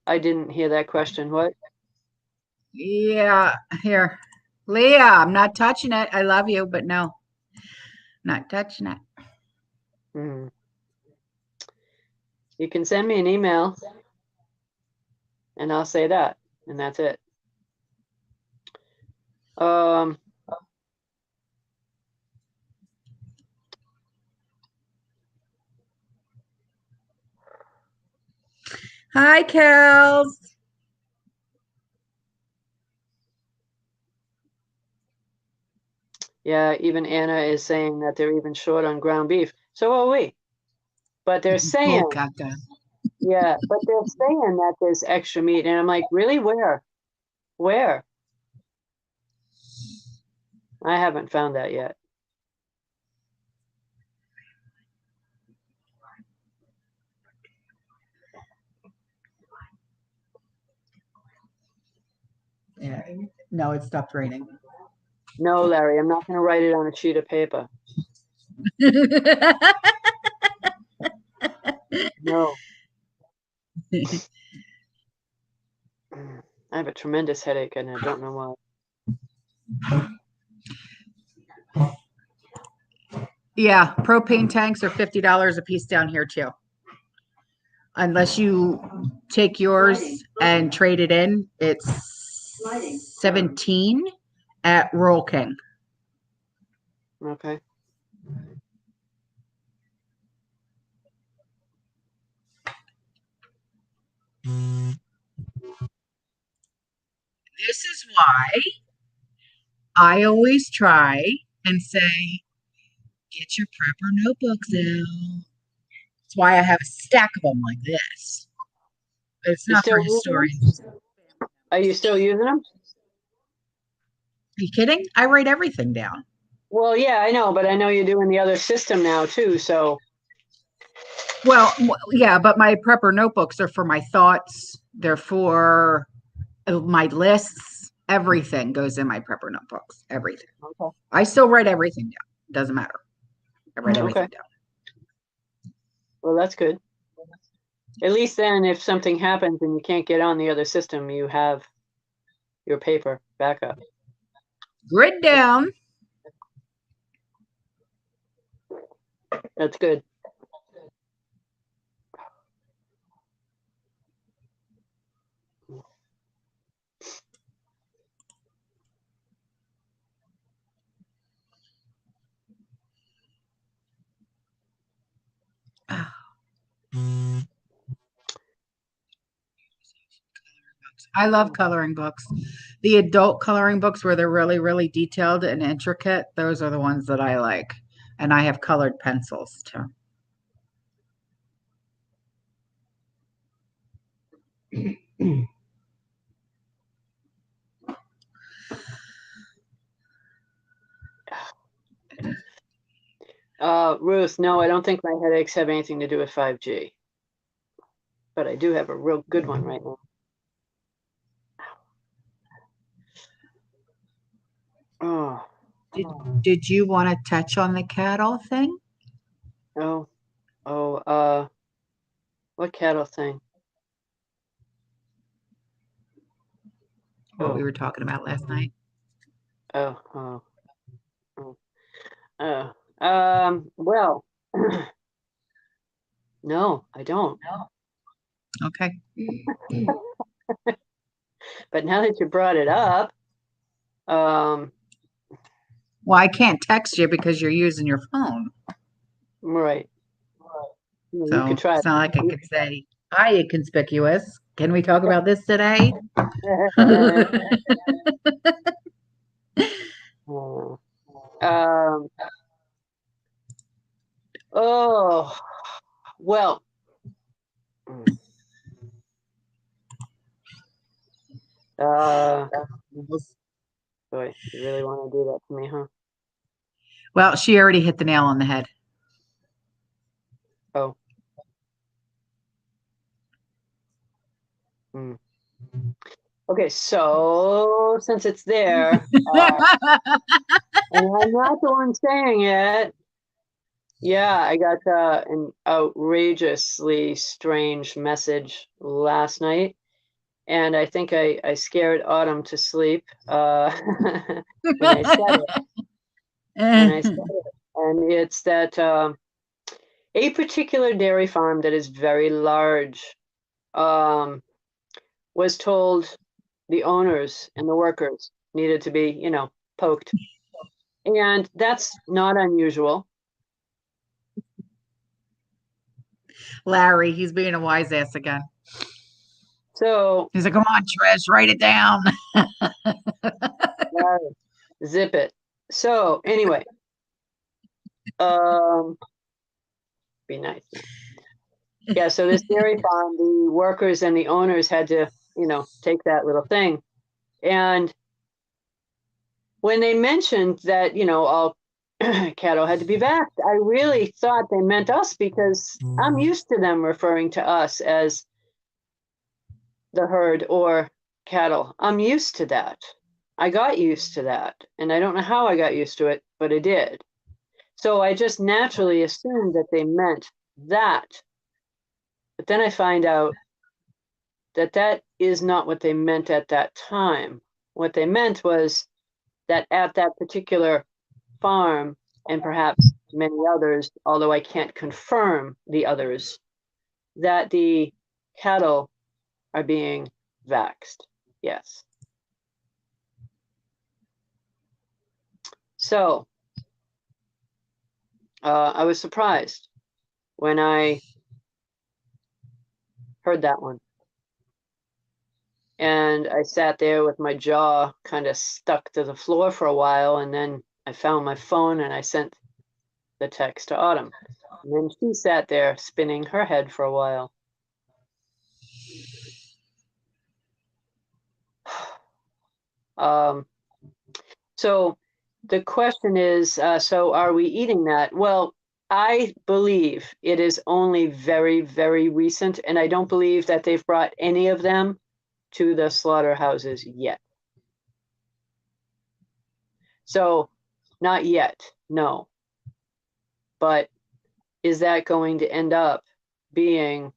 I didn't hear that question. What? Yeah, here. Leah, I'm not touching it. I love you, but no, not touching it. Hmm. You can send me an email and I'll say that, and that's it. Um, Hi, Kels. yeah, even Anna is saying that they're even short on ground beef. So are we. But they're Bull saying, caca. yeah, but they're saying that there's extra meat. And I'm like, really? Where? Where? I haven't found that yet. Yeah, no, it stopped raining. No, Larry, I'm not going to write it on a sheet of paper. No. I have a tremendous headache and I don't know why. Yeah, propane tanks are $50 a piece down here too. Unless you take yours and trade it in, it's 17 at Rural King. Okay. This is why I always try and say, get your prepper notebooks out. That's why I have a stack of them like this. It's You not for still using them? historians. Are you still using them? Are you kidding? I write everything down. Well, yeah, I know, but I know you're doing the other system now too. So, Well, yeah, but my prepper notebooks are for my thoughts. They're for my lists. Everything goes in my prepper notebooks. Everything. okay. I still write everything down. Doesn't matter. I write Okay. everything down. Well, that's good. At least then, if something happens and you can't get on the other system, you have your paper backup. Grid down. That's good. I love coloring books. The adult coloring books where they're really, really detailed and intricate, those are the ones that I like. And I have colored pencils too. Ruth, no, I don't think my headaches have anything to do with 5G. But I do have a real good one right now. Oh. Did you want to touch on the cattle thing? What cattle thing? What we were talking about last night? Well, no, I don't. Okay. But now that you brought it up, well, I can't text you because you're using your phone. Right. You So could try. it's not like I could say, "Hi, conspicuous. Can we talk about this today?" Oh, well. Boy, you really want to do that to me, huh? Well, she already hit the nail on the head. Oh. Okay, so since it's there, and I'm not the one saying it, yeah, I got an outrageously strange message last night, and I think I scared Autumn to sleep when I said it. And it's that a particular dairy farm that is very large was told the owners and the workers needed to be, poked. And that's not unusual. Larry, he's being a wise ass again. So he's like, "Come on, Trish, write it down." Larry, zip it. So anyway, be nice. Yeah, so this dairy farm, the workers and the owners had to, take that little thing. And when they mentioned that, all cattle had to be vaxxed, I really thought they meant us because I'm used to them referring to us as the herd or cattle. I'm used to that. I got used to that. And I don't know how I got used to it, but I did. So I just naturally assumed that they meant that. But then I find out that that is not what they meant at that time. What they meant was that at that particular farm, and perhaps many others, although I can't confirm the others, that the cattle are being vaxxed. Yes. So I was surprised when I heard that one. And I sat there with my jaw kind of stuck to the floor for a while, and then I found my phone and I sent the text to Autumn. And then she sat there spinning her head for a while. So the question is, so are we eating that? Well, I believe it is only very, very recent, and I don't believe that they've brought any of them to the slaughterhouses yet. So not yet, no. But is that going to end up being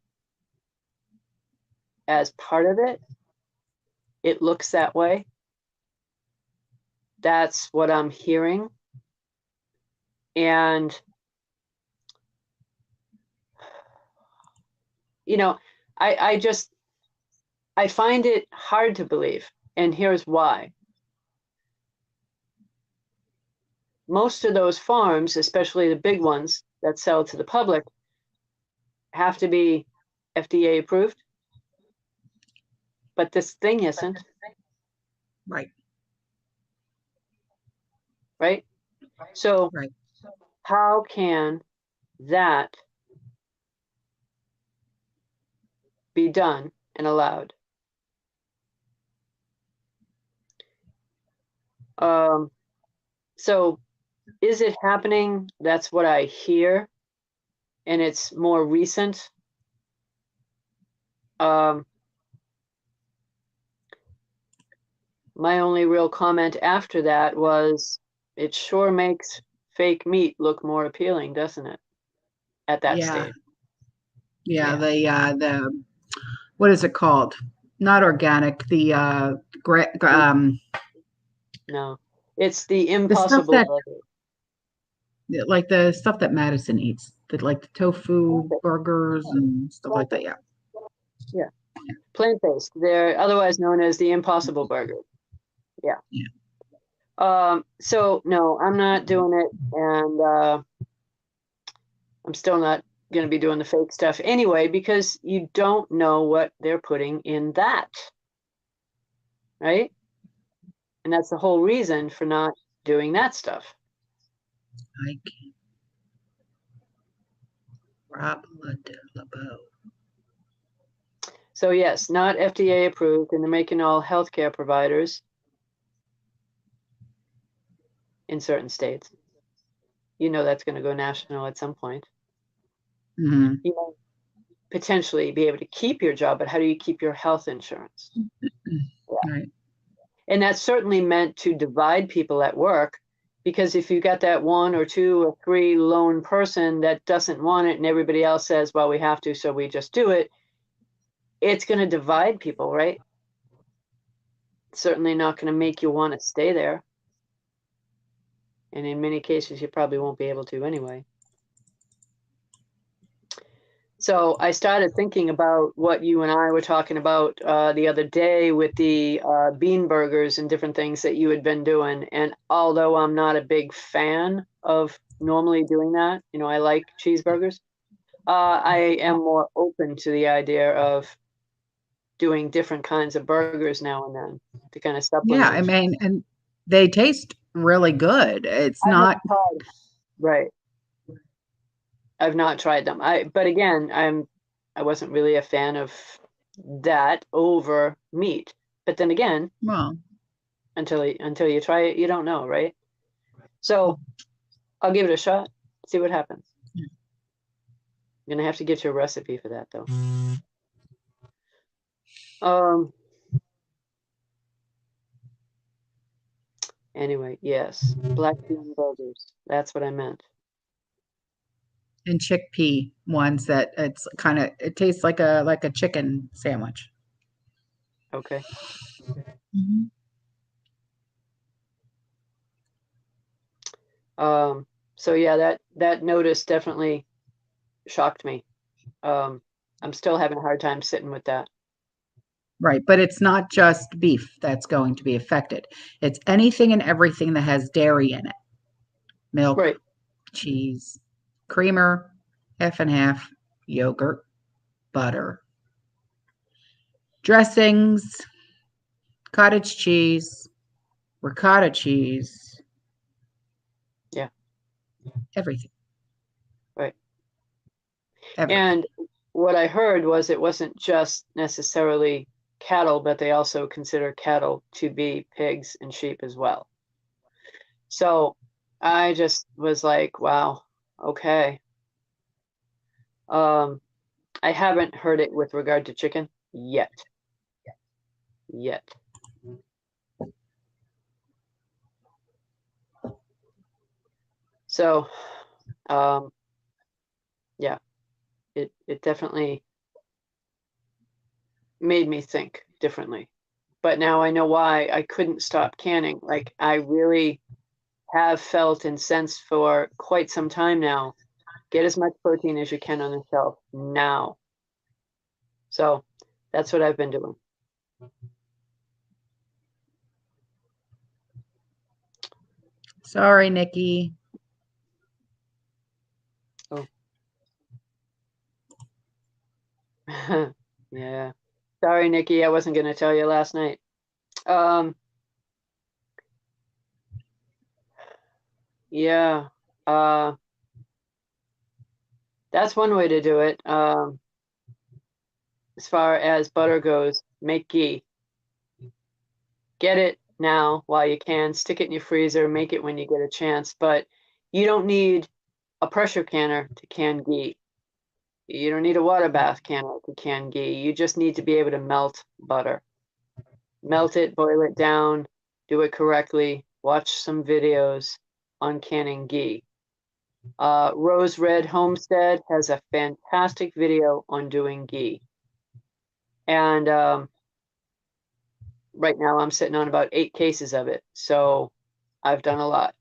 as part of it? It looks that way. That's what I'm hearing. And, I find it hard to believe. And here's why. Most of those farms, especially the big ones that sell to the public, have to be FDA approved. But this thing isn't. Right. Right? So how can that be done and allowed? So is it happening? That's what I hear, and it's more recent. My only real comment after that was, it sure makes fake meat look more appealing, doesn't it? At that stage. Yeah, the what is it called? Not organic, No, it's the the stuff impossible that burger. like the stuff that Madison eats, like the tofu Plant-based. burgers and stuff like that. Plant-based. Yeah. Yeah, plant-based. They're otherwise known as the impossible burger. Yeah. So no, I'm not doing it, and I'm still not going to be doing the fake stuff anyway, because you don't know what they're putting in that, right? And that's the whole reason for not doing that stuff. I can't. Rob LeBeau. So yes, not FDA approved, and they're making all healthcare providers in certain states. You know that's going to go national at some point. Mm-hmm. You know, potentially be able to keep your job, but how do you keep your health insurance? Yeah. Right. And that's certainly meant to divide people at work, because if you got that 1 or 2 or 3 lone person that doesn't want it and everybody else says, well, we have to, so we just do it, it's going to divide people, right? Certainly not going to make you want to stay there. And in many cases, you probably won't be able to anyway. So I started thinking about what you and I were talking about the other day with the bean burgers and different things that you had been doing. And although I'm not a big fan of normally doing that, you know, I like cheeseburgers, I am more open to the idea of doing different kinds of burgers now and then to kind of Yeah, I supplement. mean, and they taste really good. It's I have not. tried, right. I've not tried them. But again, I wasn't really a fan of that over meat. But then again, Well, until you try it, you don't know, right? So I'll give it a shot, see what happens. I'm gonna have to get you a recipe for that though. Anyway, yes, black bean burgers. That's what I meant. and chickpea ones that it tastes like a chicken sandwich. Okay. Mhm. So yeah, that notice definitely shocked me. I'm still having a hard time sitting with that. Right, but it's not just beef that's going to be affected. It's anything and everything that has dairy in it. Milk, Right. cheese, creamer, half and half, yogurt, butter, dressings, cottage cheese, ricotta cheese, Yeah. everything. Right. Everything. And what I heard was it wasn't just necessarily cattle, but they also consider cattle to be pigs and sheep as well. So I just was like, wow, okay. I haven't heard it with regard to chicken yet. Yet. So, yeah, it definitely made me think differently. But now I know why I couldn't stop canning. Like I really have felt and sensed for quite some time now, get as much protein as you can on the shelf now. So that's what I've been doing. Sorry, Nikki. Oh. Yeah. Sorry, Nikki, I wasn't going to tell you last night. Yeah. That's one way to do it. As far as butter goes, make ghee. Get it now while you can. Stick it in your freezer. Make it when you get a chance. But you don't need a pressure canner to can ghee. You don't need a water bath canner to can ghee. You just need to be able to melt butter. Melt it, boil it down, do it correctly. Watch some videos on canning ghee. Rose Red Homestead has a fantastic video on doing ghee. And right now I'm sitting on about 8 cases of it. So I've done a lot.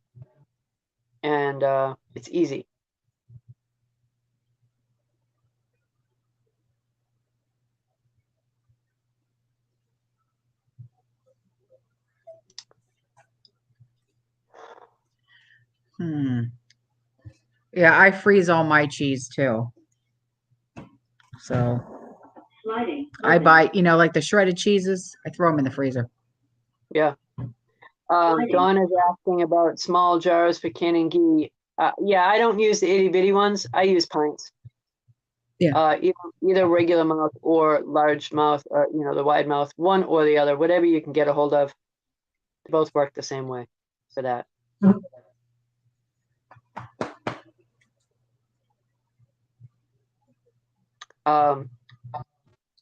And it's easy. Yeah, I freeze all my cheese too. So I buy, like the shredded cheeses, I throw them in the freezer. Yeah. Dawn is asking about small jars for canning ghee. Yeah, I don't use the itty bitty ones. I use pints. Yeah. Either regular mouth or large mouth, or the wide mouth, one or the other, whatever you can get a hold of. They both work the same way for that.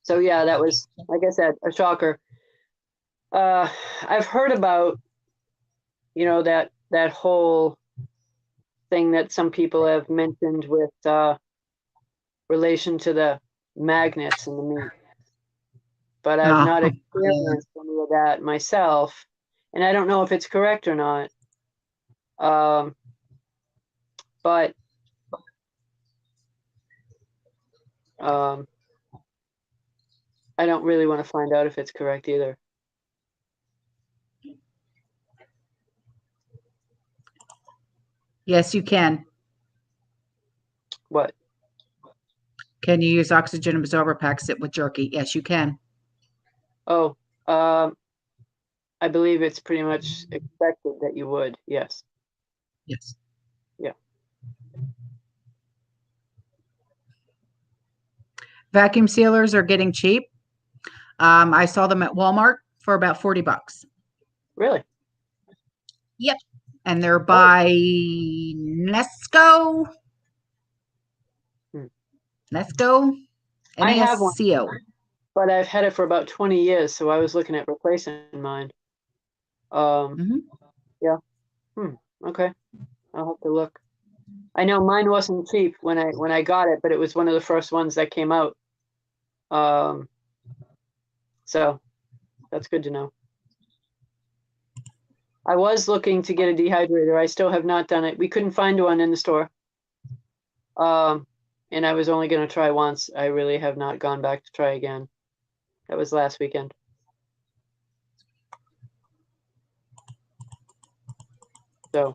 So yeah, that was, like I said, a shocker. I've heard about, that whole thing that some people have mentioned with relation to the magnets in the meat, but I've not experienced any of that myself, and I don't know if it's correct or not. But I don't really want to find out if it's correct either. Yes, you can. What? Can you use oxygen absorber packs it with jerky? Yes, you can. Oh, I believe it's pretty much expected that you would. Yes. Yes. Yeah. Vacuum sealers are getting cheap. I saw them at Walmart for about $40. Really? Yep. And they're by Nesco. Nesco. I have one, Nesco. but I've had it for about 20 years, so I was looking at replacing mine. Yeah. Okay. I'll have to look. I know mine wasn't cheap when I got it, but it was one of the first ones that came out. So that's good to know. I was looking to get a dehydrator. I still have not done it. We couldn't find one in the store. And I was only going to try once. I really have not gone back to try again. That was last weekend. So.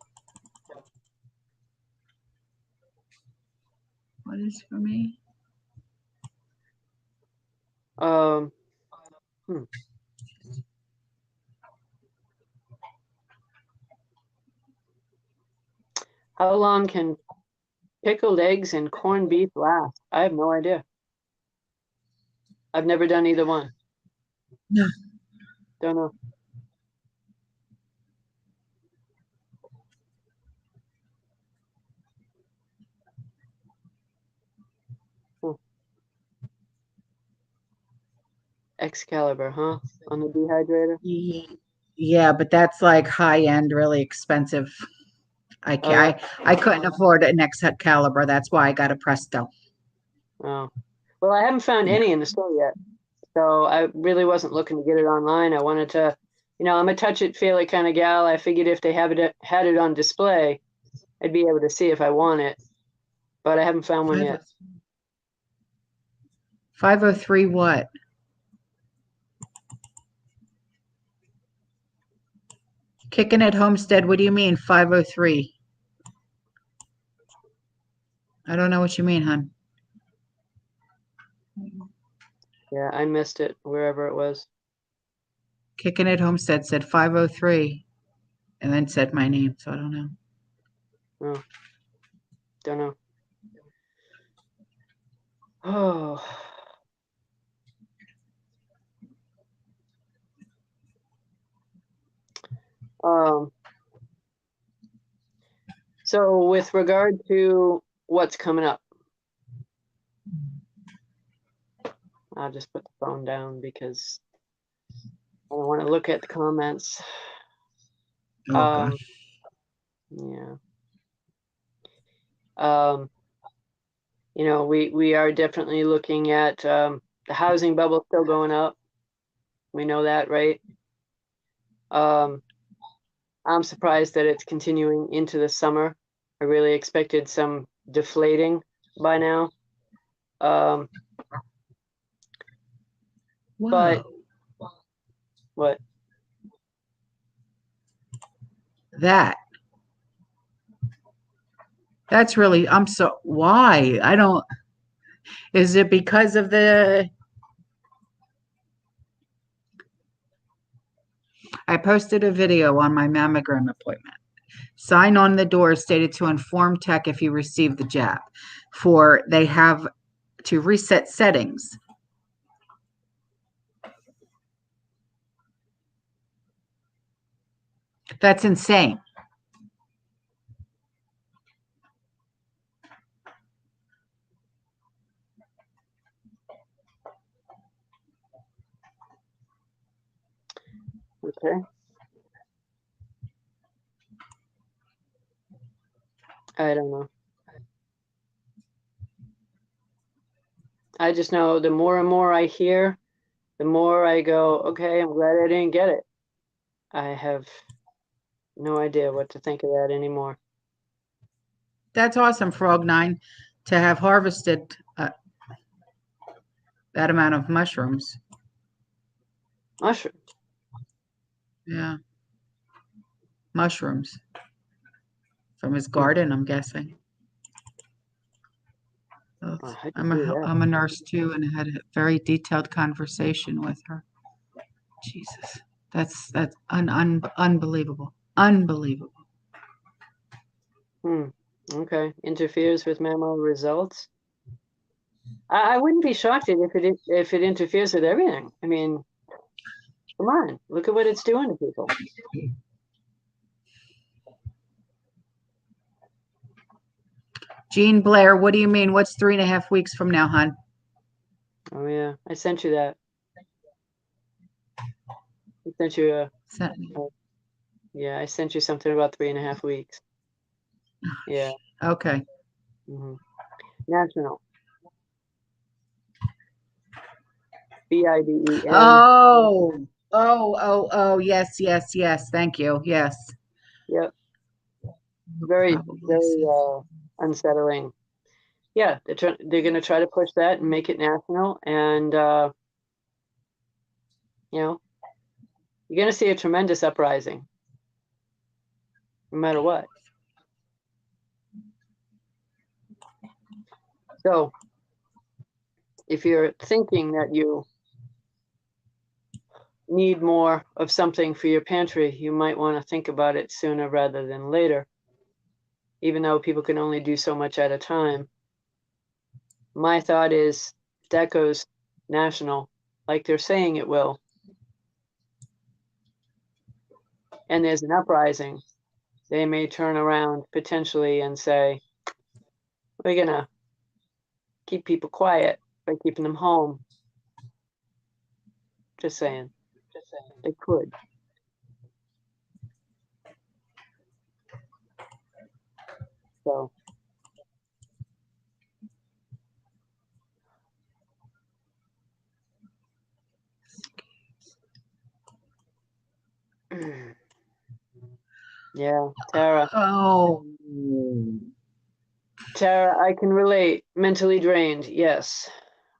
What is for me? How long can pickled eggs and corned beef last? I have no idea. I've never done either one. No. Don't know. Excalibur, huh? On the dehydrator? Yeah, but that's like high end, really expensive. I can't. I couldn't afford an Excalibur. That's why I got a Presto. Oh, well, I haven't found any in the store yet, so I really wasn't looking to get it online. I wanted to, I'm a touch it, feel it kind of gal. I figured if they had it on display, I'd be able to see if I want it, but I haven't found one yet. 503 what? Kicking at Homestead, what do you mean 503? I don't know what you mean, hon. Yeah, I missed it, wherever it was. Kicking at Homestead said 503 and then said my name, so I don't know. Oh, don't know. Oh. So with regard to what's coming up, I'll just put the phone down because I don't want to look at the comments. Oh, God. Yeah. You know, we are definitely looking at the housing bubble still going up. We know that, right? I'm surprised that it's continuing into the summer. I really expected some deflating by now. But Whoa. what? That's really, why? I don't, is it because of I posted a video on my mammogram appointment. Sign on the door stated to inform tech if you receive the jab. For they have to reset settings. That's insane. Okay. I don't know. I just know the more and more I hear, the more I go, okay, I'm glad I didn't get it. I have no idea what to think of that anymore. That's awesome, Frog9, to have harvested that amount of mushrooms. Mushrooms. Yeah. Mushrooms from his garden, I'm guessing. I'm a nurse too, and I had a very detailed conversation with her. Jesus, that's unbelievable, unbelievable. Okay, interferes with mammal results. I wouldn't be shocked if it interferes with everything. I mean, come on, look at what it's doing to people. Jean Blair, what do you mean? What's 3.5 weeks from now, hon? Oh yeah, I sent you that. I sent you yeah, I sent you something about 3.5 weeks. Yeah. Okay. National. BIDEN. Oh, yes, yes, yes. Thank you. Yes. Yep. Very, very unsettling. Yeah, they're going to try to push that and make it national, and you know, you're going to see a tremendous uprising, no matter what. So, if you're thinking that you need more of something for your pantry, you might want to think about it sooner rather than later, even though people can only do so much at a time. My thought is that goes national, like they're saying it will, and there's an uprising, they may turn around potentially and say, we're going to keep people quiet by keeping them home. Just saying. They could. So. Yeah, Tara. Oh. Tara, I can relate. Mentally drained, yes.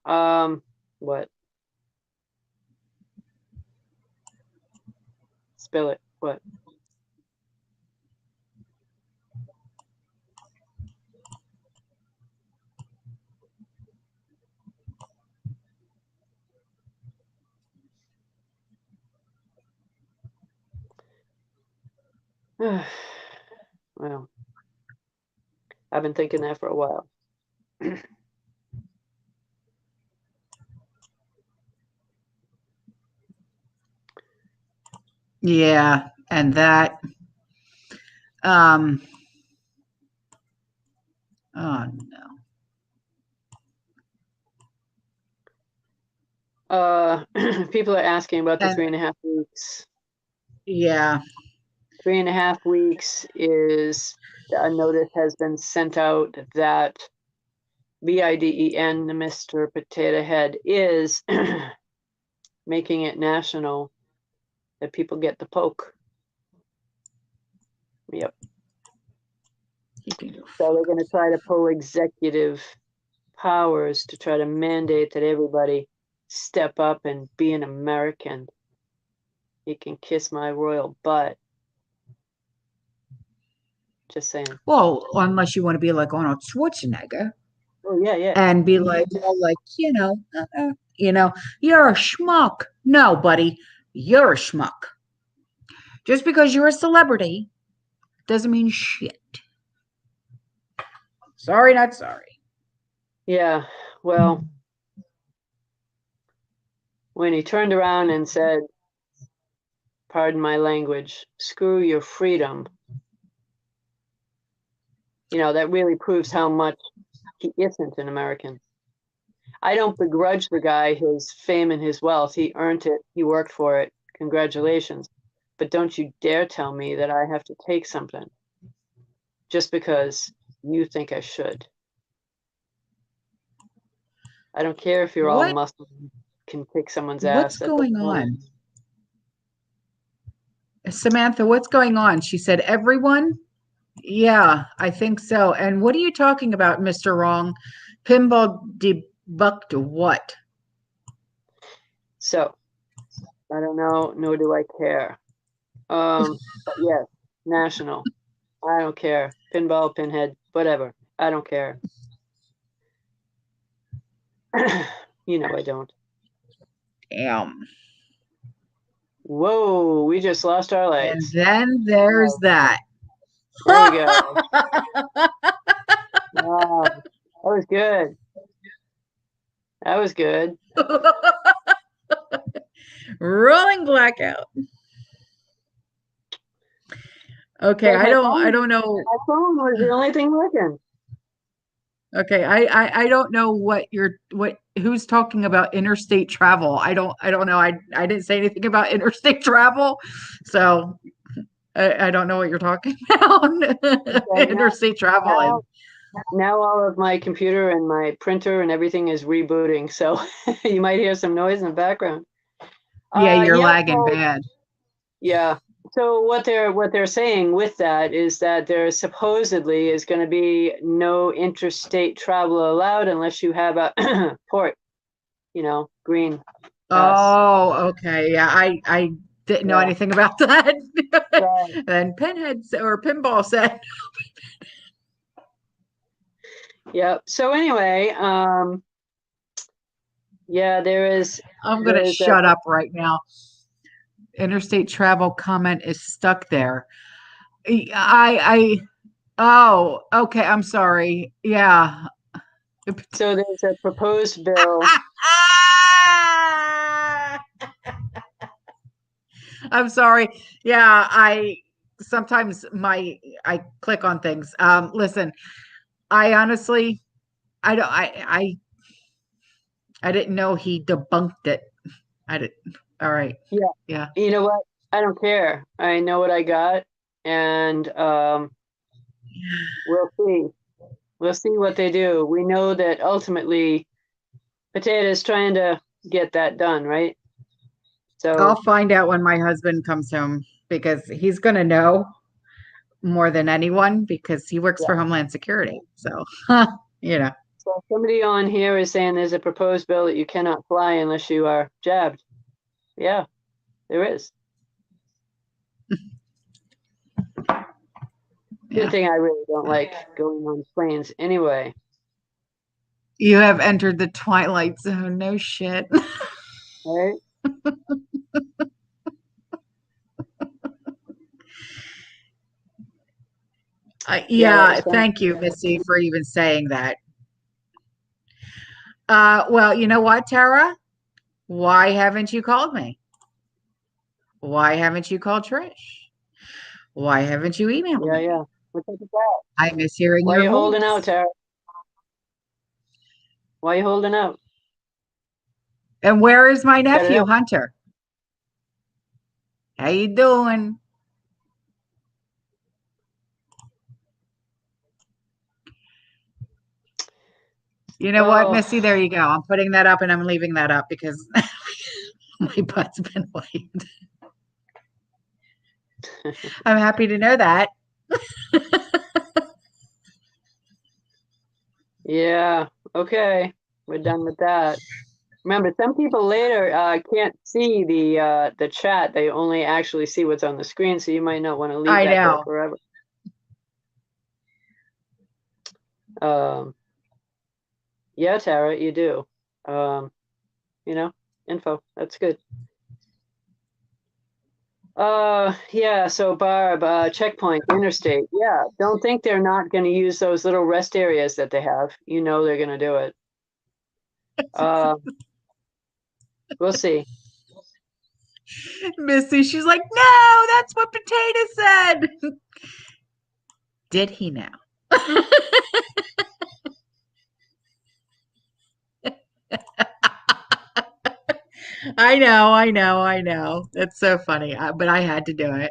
What? Spill it. What? Well, I've been thinking that for a while. Yeah, and that um oh no. People are asking about the And 3.5 weeks. yeah. 3.5 weeks is a notice has been sent out that BIDEN, Mr. Potato Head, is making it national that people get the poke. Yep. So they're going to try to pull executive powers to try to mandate that everybody step up and be an American. You can kiss my royal butt. Just saying. Well, unless you want to be like Arnold Schwarzenegger Oh yeah, yeah. and be like, you're a schmuck. No, buddy, you're a schmuck. Just because you're a celebrity doesn't mean shit. Sorry, not sorry. Yeah, well, when he turned around and said, pardon my language, screw your freedom, that really proves how much he isn't an American. I don't begrudge the guy his fame and his wealth. He earned it. He worked for it. Congratulations. But don't you dare tell me that I have to take something just because you think I should. I don't care if you're all What muscle and can kick someone's what's ass. That going doesn't matter. on? Samantha, what's going on? She said, everyone? Yeah, I think so. And what are you talking about, Mr. Wrong? Pinball debunked what? So I don't know, nor do I care. But yes, national. I don't care. Pinball, pinhead, whatever. I don't care. I don't. Damn. Whoa, we just lost our And lights. then there's that. There we go. Wow, that was good. That was good. Rolling blackout. Okay, But I my don't know. phone was the only thing working. Okay, I don't know who's talking about interstate travel. I don't know. I didn't say anything about interstate travel, so I don't know what you're talking about. Okay, Interstate travel and now all of my computer and my printer and everything is rebooting, so you might hear some noise in the background. yeah, you're Yeah, lagging bad. yeah. So what they're saying with that is that there supposedly is going to be no interstate travel allowed unless you have a port, green pass. Oh, okay. Yeah, I didn't know Yeah, anything about that. right. And Pinball said, Yeah. So anyway, yeah, I'm gonna there's a shut up right now. Interstate travel comment is stuck there. Oh, okay. I'm sorry. Yeah. so there's a proposed bill. I'm sorry. Yeah, I sometimes I click on things. Listen, I honestly I don't I didn't know he debunked it. I did. All right. Yeah. Yeah. You know what? I don't care. I know what I got, and we'll see. We'll see what they do. We know that ultimately, Potato's trying to get that done, right? So I'll find out when my husband comes home because he's going to know more than anyone because he works yeah. for Homeland Security. So, you know. So somebody on here is saying there's a proposed bill that you cannot fly unless you are jabbed. Yeah, there is. Good Yeah. thing I really don't like going on planes anyway. You have entered the twilight zone. No shit. Right? Yeah, that Yeah, was fun. thank you, Missy, for even saying that. Well, you know what, Tara? Why haven't you called me? Why haven't you called Trish? Why haven't you emailed Yeah, me? yeah. What's up with that? I miss hearing Why are your you holding out, voice. Tara? Why are you holding out? And where is my Cut it nephew, out. Hunter? How you doing? You know what, Oh, Missy? There you go. I'm putting that up and I'm leaving that up because my butt's been wiped. I'm happy to know that. yeah. Okay. We're done with that. Remember, some people later can't see the chat. They only actually see what's on the screen, so you might not want to leave I that there know. forever. Um, yeah, Tara, you do. You know, info. That's good. Yeah, so Barb, checkpoint, interstate. Yeah, don't think they're not going to use those little rest areas that they have. You know they're going to do it. Uh, we'll see. Missy, she's like, no, that's what Potato said. Did he now? I know. That's so funny, but I had to do it.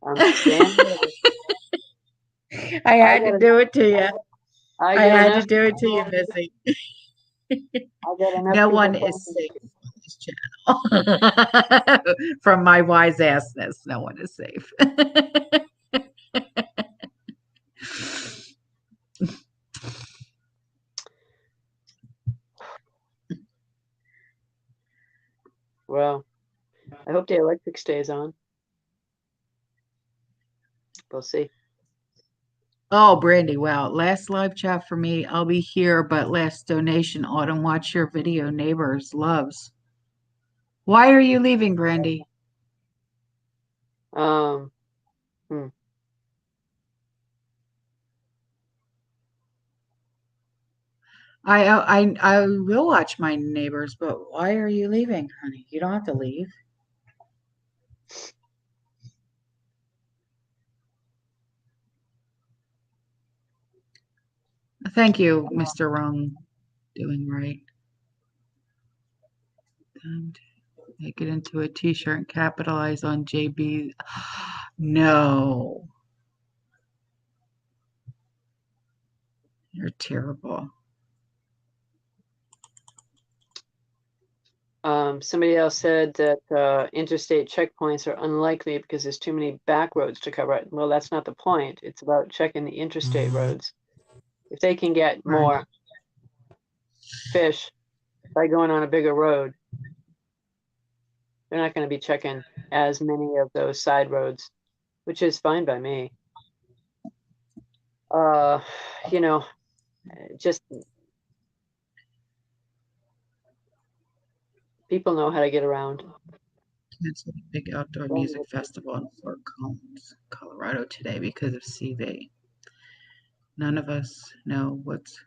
I'm standing ready. I I had to got do it to you. I I get had to enough. do it to you, Missy. I got enough No one people is calling safe on this channel. From my wise assness, no one is safe. Well, I hope the electric stays on. We'll see. Oh, Brandy, wow. Last live chat for me. I'll be here, but last donation, Autumn, watch your video. Neighbors loves. Why are you leaving, Brandy? Um, hmm. I will watch my neighbors, but why are you leaving, honey? You don't have to leave. Thank you, Mr. Wrong. Doing right. And make it into a t-shirt and capitalize on JB. No, you're terrible. Somebody else said that interstate checkpoints are unlikely because there's too many back roads to cover. Well, that's not the point. It's about checking the interstate roads. If they can get Right. more fish by going on a bigger road, they're not going to be checking as many of those side roads, which is fine by me. Uh, you know, just people know how to get around. Canceled a big outdoor music festival in Fort Collins, Colorado today because of CV. None of us know what's.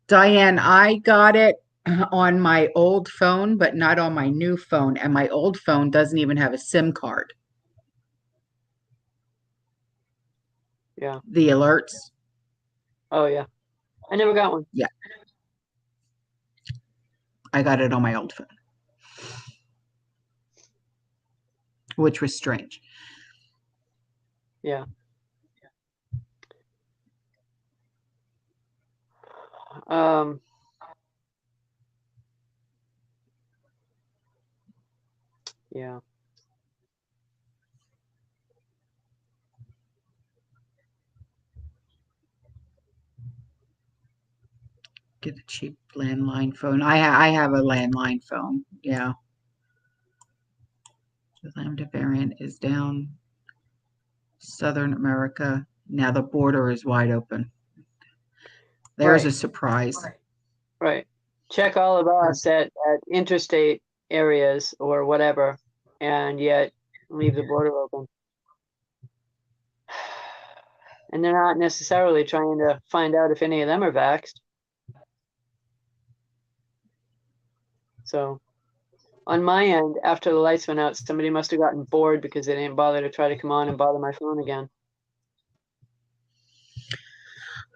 Diane, I got it on my old phone, but not on my new phone. And my old phone doesn't even have a SIM card. Yeah. The alerts. Oh, yeah. I never got one. Yeah. I got it on my old phone, which was strange. Yeah. Yeah. Get a cheap landline phone. I have a landline phone. Yeah. The Lambda variant is down Southern America. Now the border is wide open. There's a surprise. Right. Check all of us at interstate areas or whatever, and yet leave the border open. And they're not necessarily trying to find out if any of them are vaxxed. So on my end, after the lights went out, somebody must have gotten bored because they didn't bother to try to come on and bother my phone again.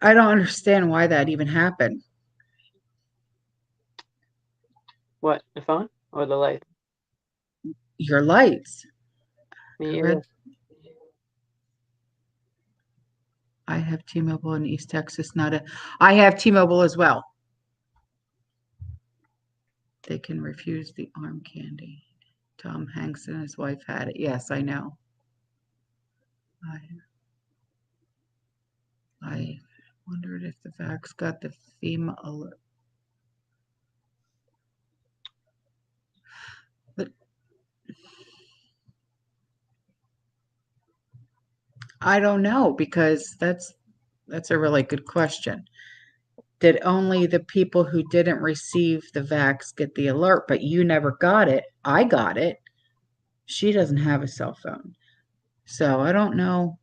I don't understand why that even happened. What, the phone or the light? Your lights. Me either. I have T-Mobile in East Texas, I have T-Mobile as well. They can refuse the arm candy. Tom Hanks and his wife had it. Yes, I know. I wondered if the vax got the FEMA alert. But I don't know, because that's a really good question. Did only the people who didn't receive the vax get the alert, but you never got it? I got it. She doesn't have a cell phone. So I don't know.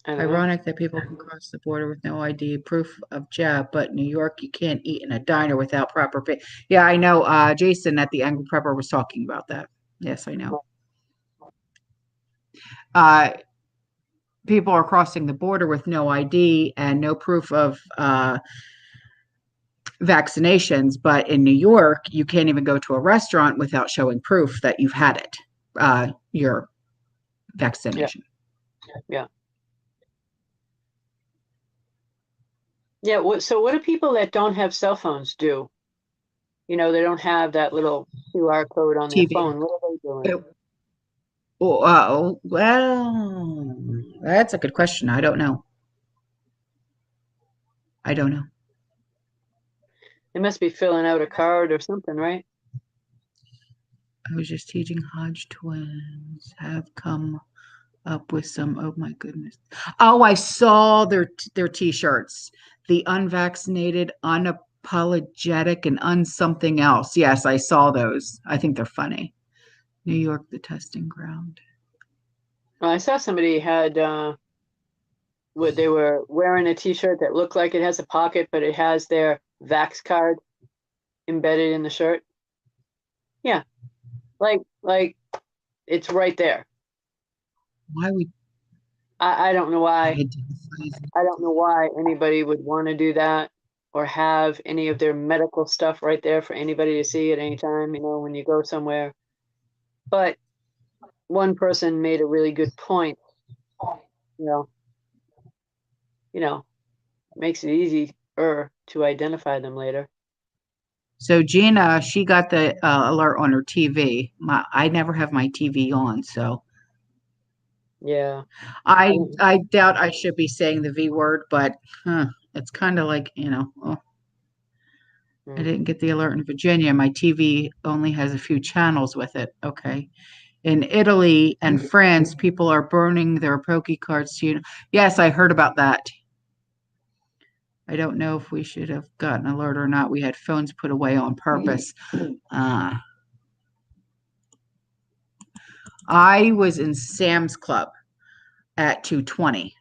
I don't know. Ironic that people can cross the border with no ID, proof of jab, but New York, you can't eat in a diner without proper pay. Yeah, I know. Jason at the Angry Prepper was talking about that. Yes, I know. People are crossing the border with no ID and no proof of vaccinations, but in New York, you can't even go to a restaurant without showing proof that you've had it, your vaccination. Yeah. So what do people that don't have cell phones do? They don't have that little QR code on their TV. phone. What are they doing? Well, that's a good question. I don't know. They must be filling out a card or something, right? I was just teaching Hodge twins have come up with some. Oh my goodness! Oh, I saw their T-shirts. The unvaccinated, unapologetic, and unsomething else. Yes, I saw those. I think they're funny. New York, the testing ground. Well, I saw somebody had they were wearing a T-shirt that looked like it has a pocket, but it has their Vax card embedded in the shirt. Yeah, like it's right there. Why would I don't know why. identify? I don't know why anybody would want to do that or have any of their medical stuff right there for anybody to see at any time, when you go somewhere. But one person made a really good point. Makes it easier to identify them later. So Gina, she got the alert on her TV. I never have my TV on, so Yeah. I doubt I should be saying the V word, but it's kind of like, I didn't get the alert in Virginia. My TV only has a few channels with it. Okay. In Italy and France, people are burning their Poke cards. Yes, I heard about that. I don't know if we should have gotten an alert or not. We had phones put away on purpose. I was in Sam's Club at 2:20,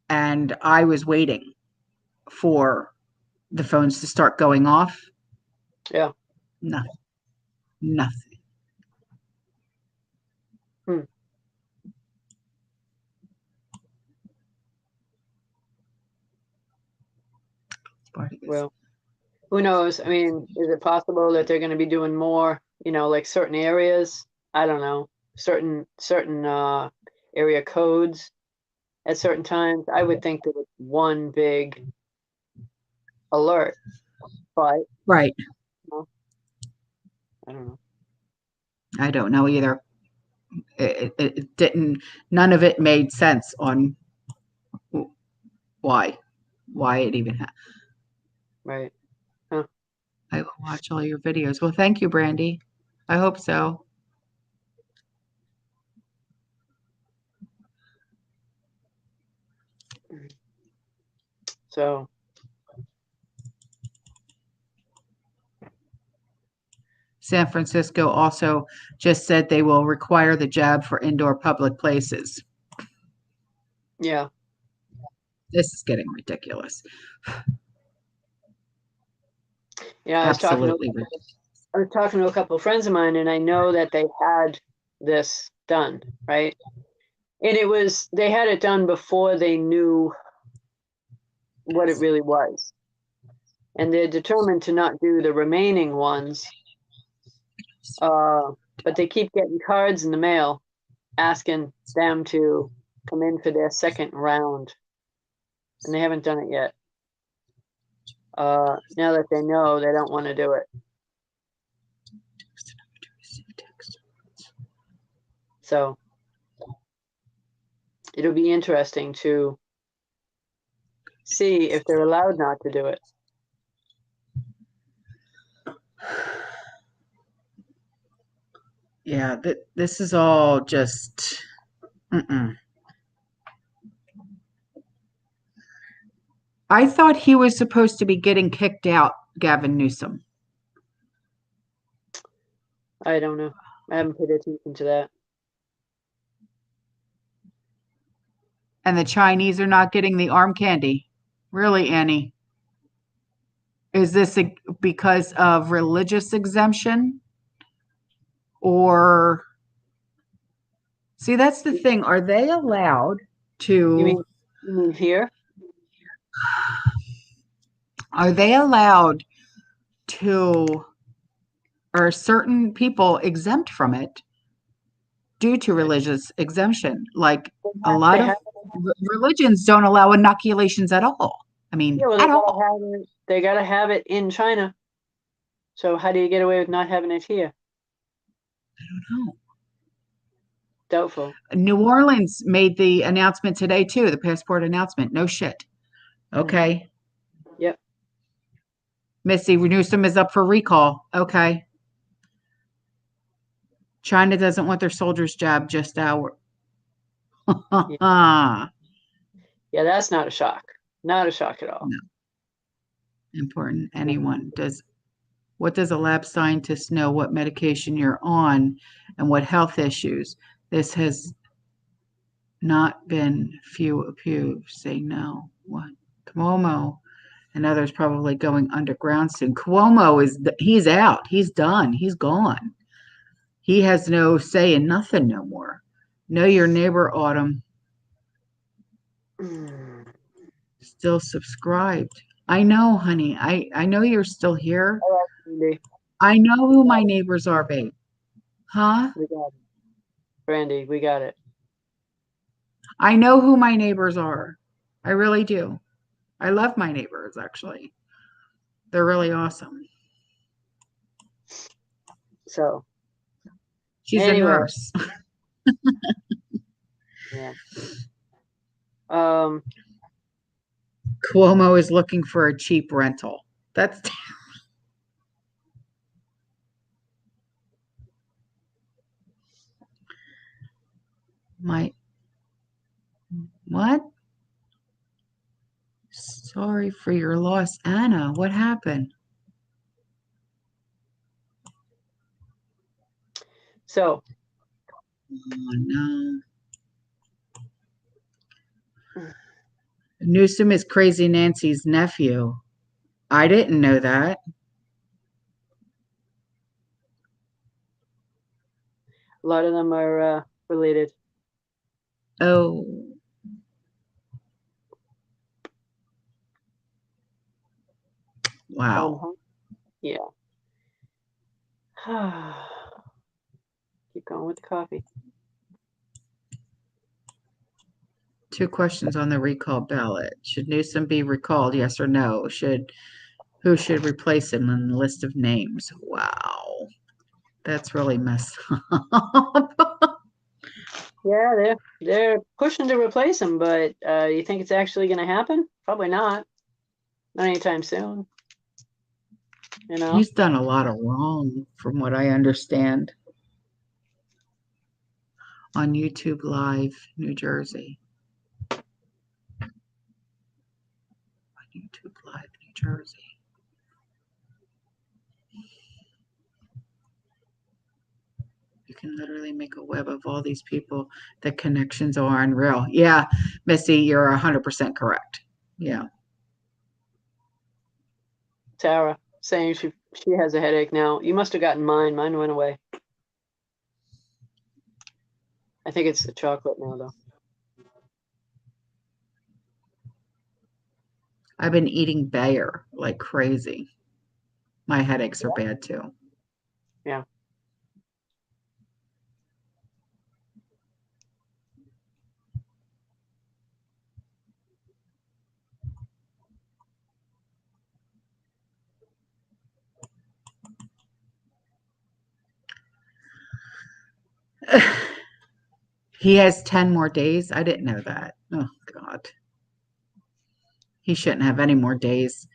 and I was waiting for the phones to start going off. Yeah. Nothing. Well, who knows? I mean, is it possible that they're going to be doing more, like certain areas? I don't know. Certain area codes at certain times. I would think that it's one big alert, but Right. I don't know. I don't know either. It didn't. None of it made sense on why it even happened. Right. I will watch all your videos. Well, thank you, Brandy. I hope so. So San Francisco also just said they will require the jab for indoor public places. yeah. This is getting ridiculous. Yeah, Absolutely. I was talking to a couple of friends of mine, and I know that they had this done, right? And they had it done before they knew what it really was. And they're determined to not do the remaining ones. But they keep getting cards in the mail asking them to come in for their second round. And they haven't done it yet. Now that they know, they don't want to do it. So it'll be interesting to see if they're allowed not to do it. Yeah, this is all just. I thought he was supposed to be getting kicked out, Gavin Newsom. I don't know. I haven't paid attention to that. And the Chinese are not getting the arm candy. Really, Annie? Is this because of religious exemption? Or, see, that's the thing. Are they allowed You to, mean here? are they allowed to, are certain people exempt from it due to religious exemption? Like a lot of religions don't allow inoculations at all. I mean, Yeah, well, at all. they gotta have it in China. So how do you get away with not having it here? I don't know. Doubtful. New Orleans made the announcement today too, the passport announcement. No shit. Okay. Yep. Missy Newsom is up for recall. Okay. China doesn't want their soldiers jabbed, just our. Yeah, that's not a shock. Not a shock at all. No. Important. Anyone does. What does a lab scientist know what medication you're on and what health issues? This has not been few say no. What? Cuomo and others probably going underground soon. Cuomo he's out. He's done. He's gone. He has no say in nothing no more. Know your neighbor, Autumn. Still subscribed. I know, honey. I know you're still here. I know who my neighbors are, babe. Huh? We got it. Brandy, we got it. I know who my neighbors are. I really do. I love my neighbors, actually. They're really awesome. So she's a nurse. Yeah. Cuomo is looking for a cheap rental. That's my what? Sorry for your loss, Anna. What happened? So. Oh, no. Newsom is Crazy Nancy's nephew. I didn't know that. A lot of them are related. Oh. Wow. Yeah. Keep going with the coffee. 2 questions on the recall ballot. Should Newsom be recalled? Yes or no? Who should replace him on the list of names? Wow. That's really messed up. Yeah, they're pushing to replace him, but you think it's actually going to happen? Probably not. Not anytime soon. You know, he's done a lot of wrong, from what I understand. On YouTube Live, New Jersey. On YouTube Live, New Jersey. You can literally make a web of all these people. The connections are unreal. Yeah, Missy, you're 100% correct. Yeah. Tara. saying she has a headache now. You must have gotten mine. Mine went away. I think it's the chocolate now, though. I've been eating Bayer like crazy. My headaches are bad too. Yeah. He has 10 more days. I didn't know that. Oh, God. He shouldn't have any more days.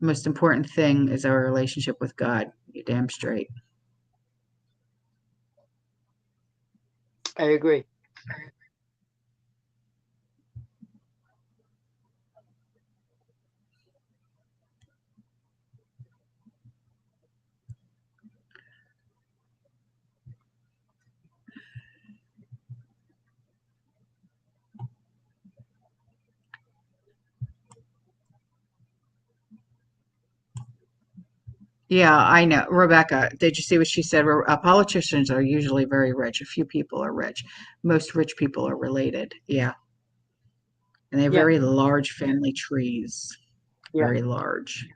The most important thing is our relationship with God. You damn straight. I agree. Yeah, I know. Rebecca, did you see what she said? Politicians are usually very rich. A few people are rich. Most rich people are related. Yeah. And they have Yeah. very large family trees. Yeah. Very large.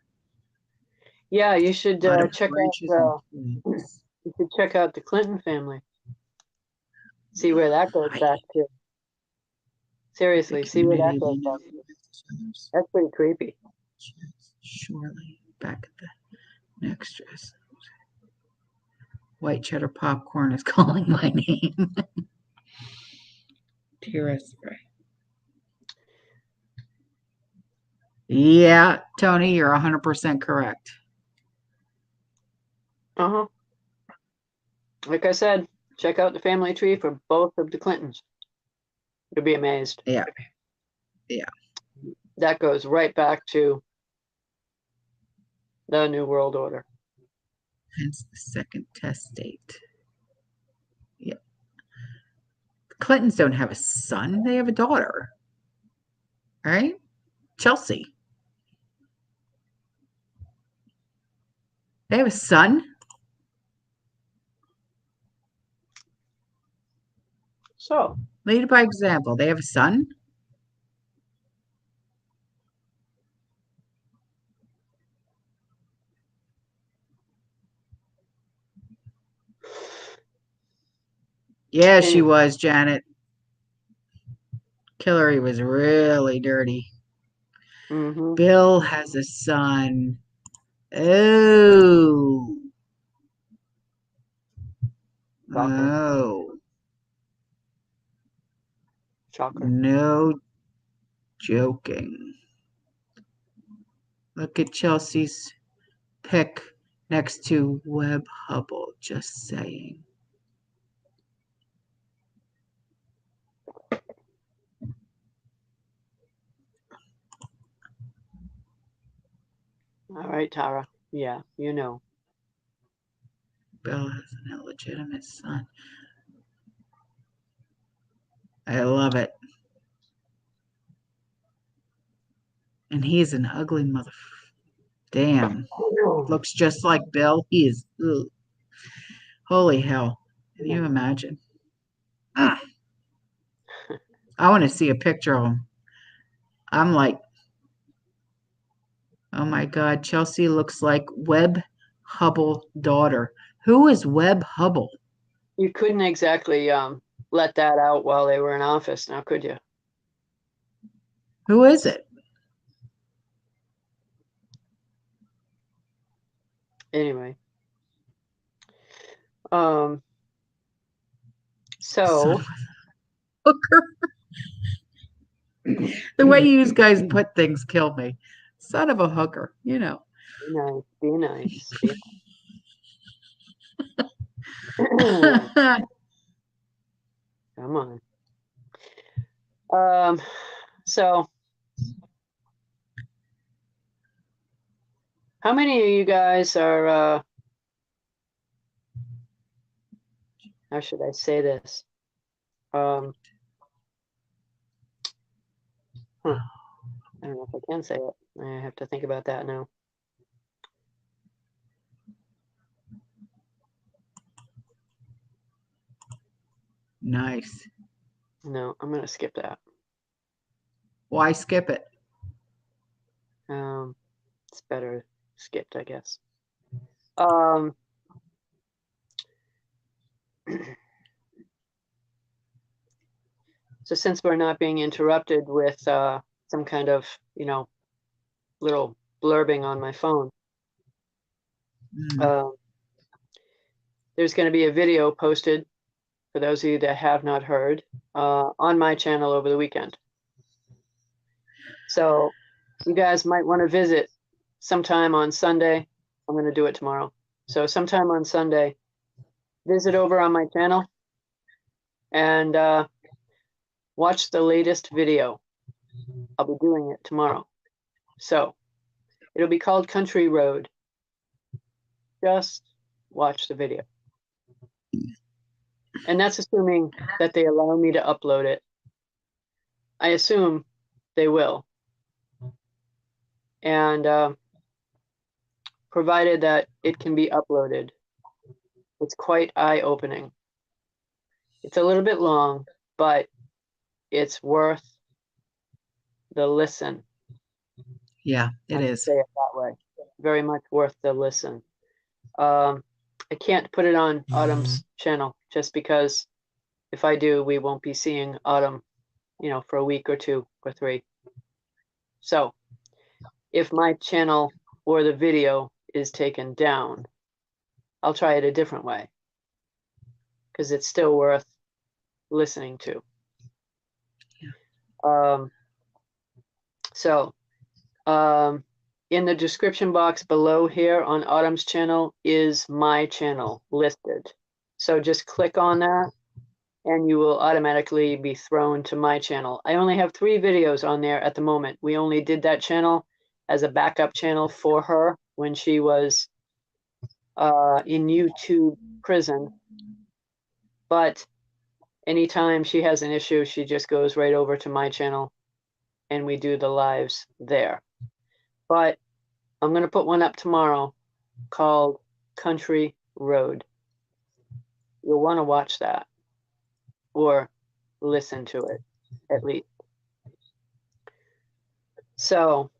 Yeah. You should A lot of check branches and out. trees. You should check out the Clinton family. See where that goes I back to. the Seriously, see where that community goes we know back to. others That's pretty creepy. surely back at the next dress. White cheddar popcorn is calling my name. Tira spray. Yeah, Tony, you're 100% correct. Uh-huh. Like I said, check out the family tree for both of the Clintons. You'll be amazed. Yeah, yeah. That goes right back to the New World Order. Hence the second test date. Yeah. The Clintons don't have a son, they have a daughter. Right? Chelsea. They have a son. So, Lead by example. They have a son. Yeah, she anyway. was, Janet. Hillary was really dirty. Mm-hmm. Bill has a son. Oh. Shocker. Oh. Shocker. No joking. Look at Chelsea's pic next to Webb Hubble. Just saying. All right, Tara. Yeah, you know. Bill has an illegitimate son. I love it. And he's an ugly mother. Damn. Looks just like Bill. He is. Ugh. Holy hell. Can you imagine? I want to see a picture of him. I'm like, oh my God, Chelsea looks like Webb Hubble daughter. Who is Webb Hubble? You couldn't exactly let that out while they were in office, now could you? Who is it? Anyway. So Son of a hooker. The way you guys put things kill me. Son of a hooker, you know. be nice, be nice. Be Come on. So how many of you guys are how should I say this? I don't know if I can say it. I have to think about that now. Nice. No, I'm going to skip that. Why skip it? It's better skipped, I guess. So since we're not being interrupted with some kind of, little blurbing on my phone, there's going to be a video posted for those of you that have not heard on my channel over the weekend. So you guys might want to visit sometime on Sunday. I'm going to do it tomorrow. So sometime on Sunday, visit over on my channel and watch the latest video. I'll be doing it tomorrow. So it'll be called Country Road. Just watch the video. And that's assuming that they allow me to upload it. I assume they will. And provided that it can be uploaded, it's quite eye-opening. It's a little bit long, but it's worth the listen. Yeah, it is. Say it that way. Very much worth the listen. I can't put it on Autumn's channel just because if I do, we won't be seeing Autumn, for a week or 2 or 3. So if my channel or the video is taken down, I'll try it a different way because it's still worth listening to. Yeah. In the description box below here on Autumn's channel is my channel listed. So just click on that and you will automatically be thrown to my channel. I only have 3 videos on there at the moment. We only did that channel as a backup channel for her when she was in YouTube prison. But anytime she has an issue, she just goes right over to my channel and we do the lives there. But I'm going to put one up tomorrow called Country Road. You'll want to watch that or listen to it at least. So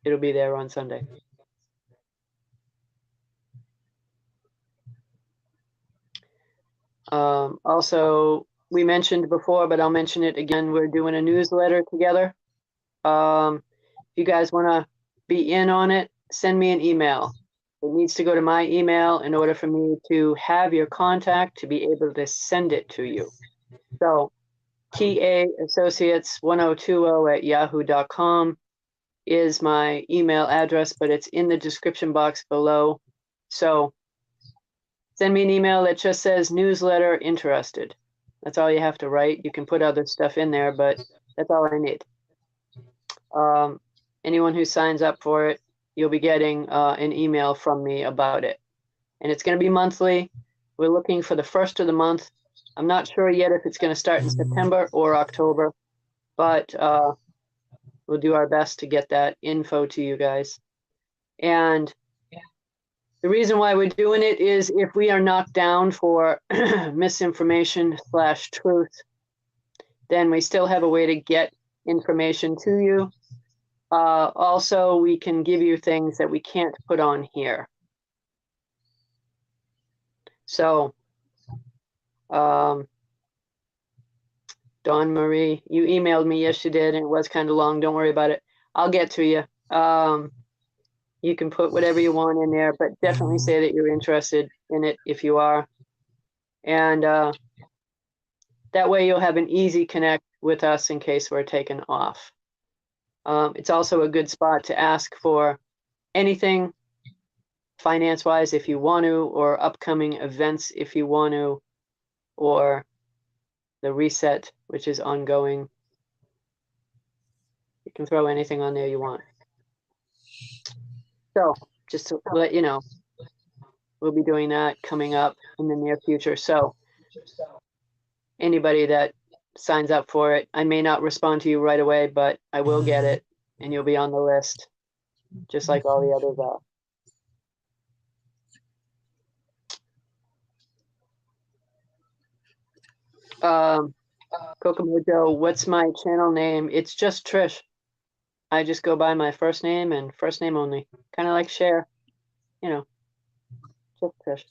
it'll be there on Sunday. Also, we mentioned before, but I'll mention it again. We're doing a newsletter together. If you guys want to be in on it, send me an email. It needs to go to my email in order for me to have your contact to be able to send it to you. So taassociates1020@yahoo.com is my email address, but it's in the description box below. So send me an email that just says newsletter interested. That's all you have to write. You can put other stuff in there, but that's all I need. Anyone who signs up for it, you'll be getting an email from me about it. And it's going to be monthly. We're looking for the first of the month. I'm not sure yet if it's going to start in September or October, but we'll do our best to get that info to you guys. And the reason why we're doing it is if we are knocked down for misinformation/truth, then we still have a way to get information to you. Also, we can give you things that we can't put on here. So, Dawn Marie, you emailed me. Yes, you did. And it was kind of long. Don't worry about it. I'll get to you. You can put whatever you want in there, but definitely say that you're interested in it if you are. And that way you'll have an easy connect with us in case we're taken off. It's also a good spot to ask for anything finance-wise if you want to, or upcoming events if you want to, or the reset, which is ongoing. You can throw anything on there you want. So just to let you know, we'll be doing that coming up in the near future. So anybody that signs up for it, I may not respond to you right away, but I will get it and you'll be on the list just like all the others are. Kokomo Joe, what's my channel name? It's just Trish. I just go by my first name and first name only. Kind of like Cher, you know, just Trish.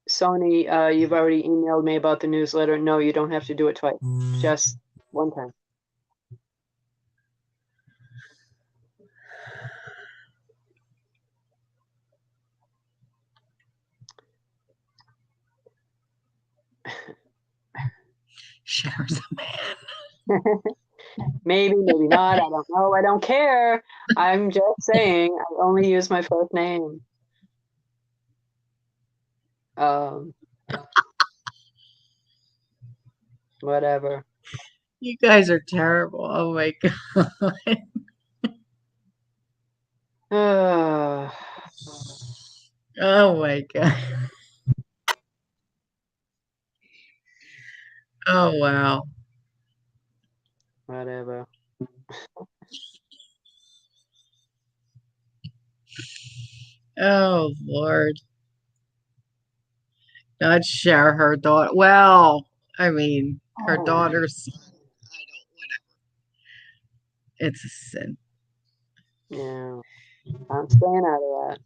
Sony, you've already emailed me about the newsletter. No, you don't have to do it twice. Just one time. Cher's a man. Maybe, maybe not. I don't know. I don't care. I'm just saying I only use my first name. Whatever. You guys are terrible. Oh my God. Oh my God. Oh wow. Whatever. Oh Lord. Not share her daughter. Well, I mean, her daughter's, it's a sin. Yeah, I'm staying out of that.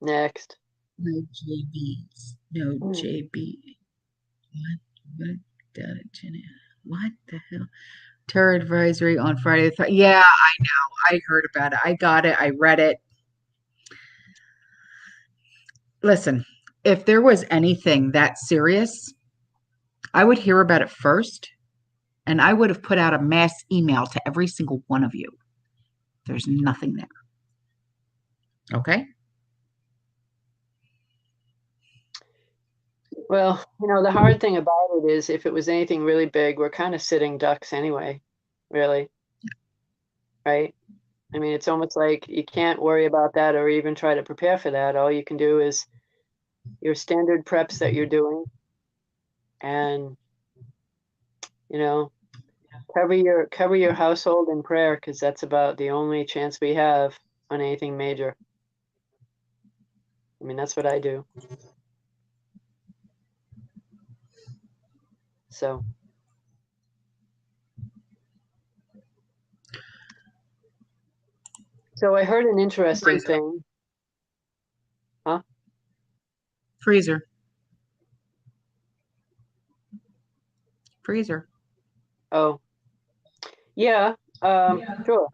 Next. No JBs. No JB. What? Down at Jenna. What the hell? Terror advisory on Friday. Yeah, I know. I heard about it. I got it. I read it. Listen, if there was anything that serious, I would hear about it first, and I would have put out a mass email to every single one of you. There's nothing there. Okay? Well, the hard thing about it is if it was anything really big, we're kind of sitting ducks anyway, really, right? I mean, it's almost like you can't worry about that or even try to prepare for that. All you can do is your standard preps that you're doing and, cover your household in prayer because that's about the only chance we have on anything major. I mean, that's what I do. So I heard an interesting Freezer. thing. Huh? Freezer. Freezer. Oh, yeah, sure.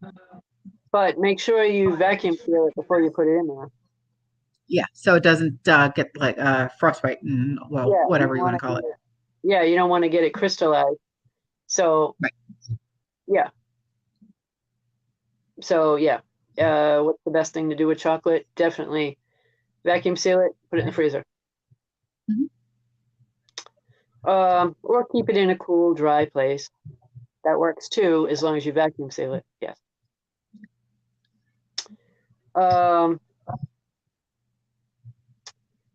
But make sure you vacuum seal it before you put it in there. Yeah, so it doesn't get like frostbite and well, Yeah, whatever you want to call it. you don't want to get it crystallized. So Right. yeah. So yeah. What's the best thing to do with chocolate? Definitely vacuum seal it, put it in the freezer. Mhm. Or keep it in a cool, dry place. That works too, as long as you vacuum seal it. Yes. Um,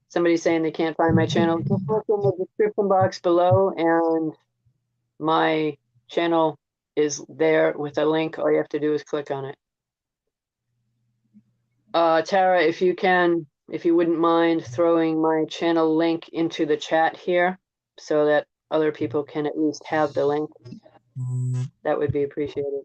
Somebody's saying they can't find my channel. Just look in the description box below, and my channel is there with a link. All you have to do is click on it. Tara, if you wouldn't mind throwing my channel link into the chat here so that other people can at least have the link, that would be appreciated.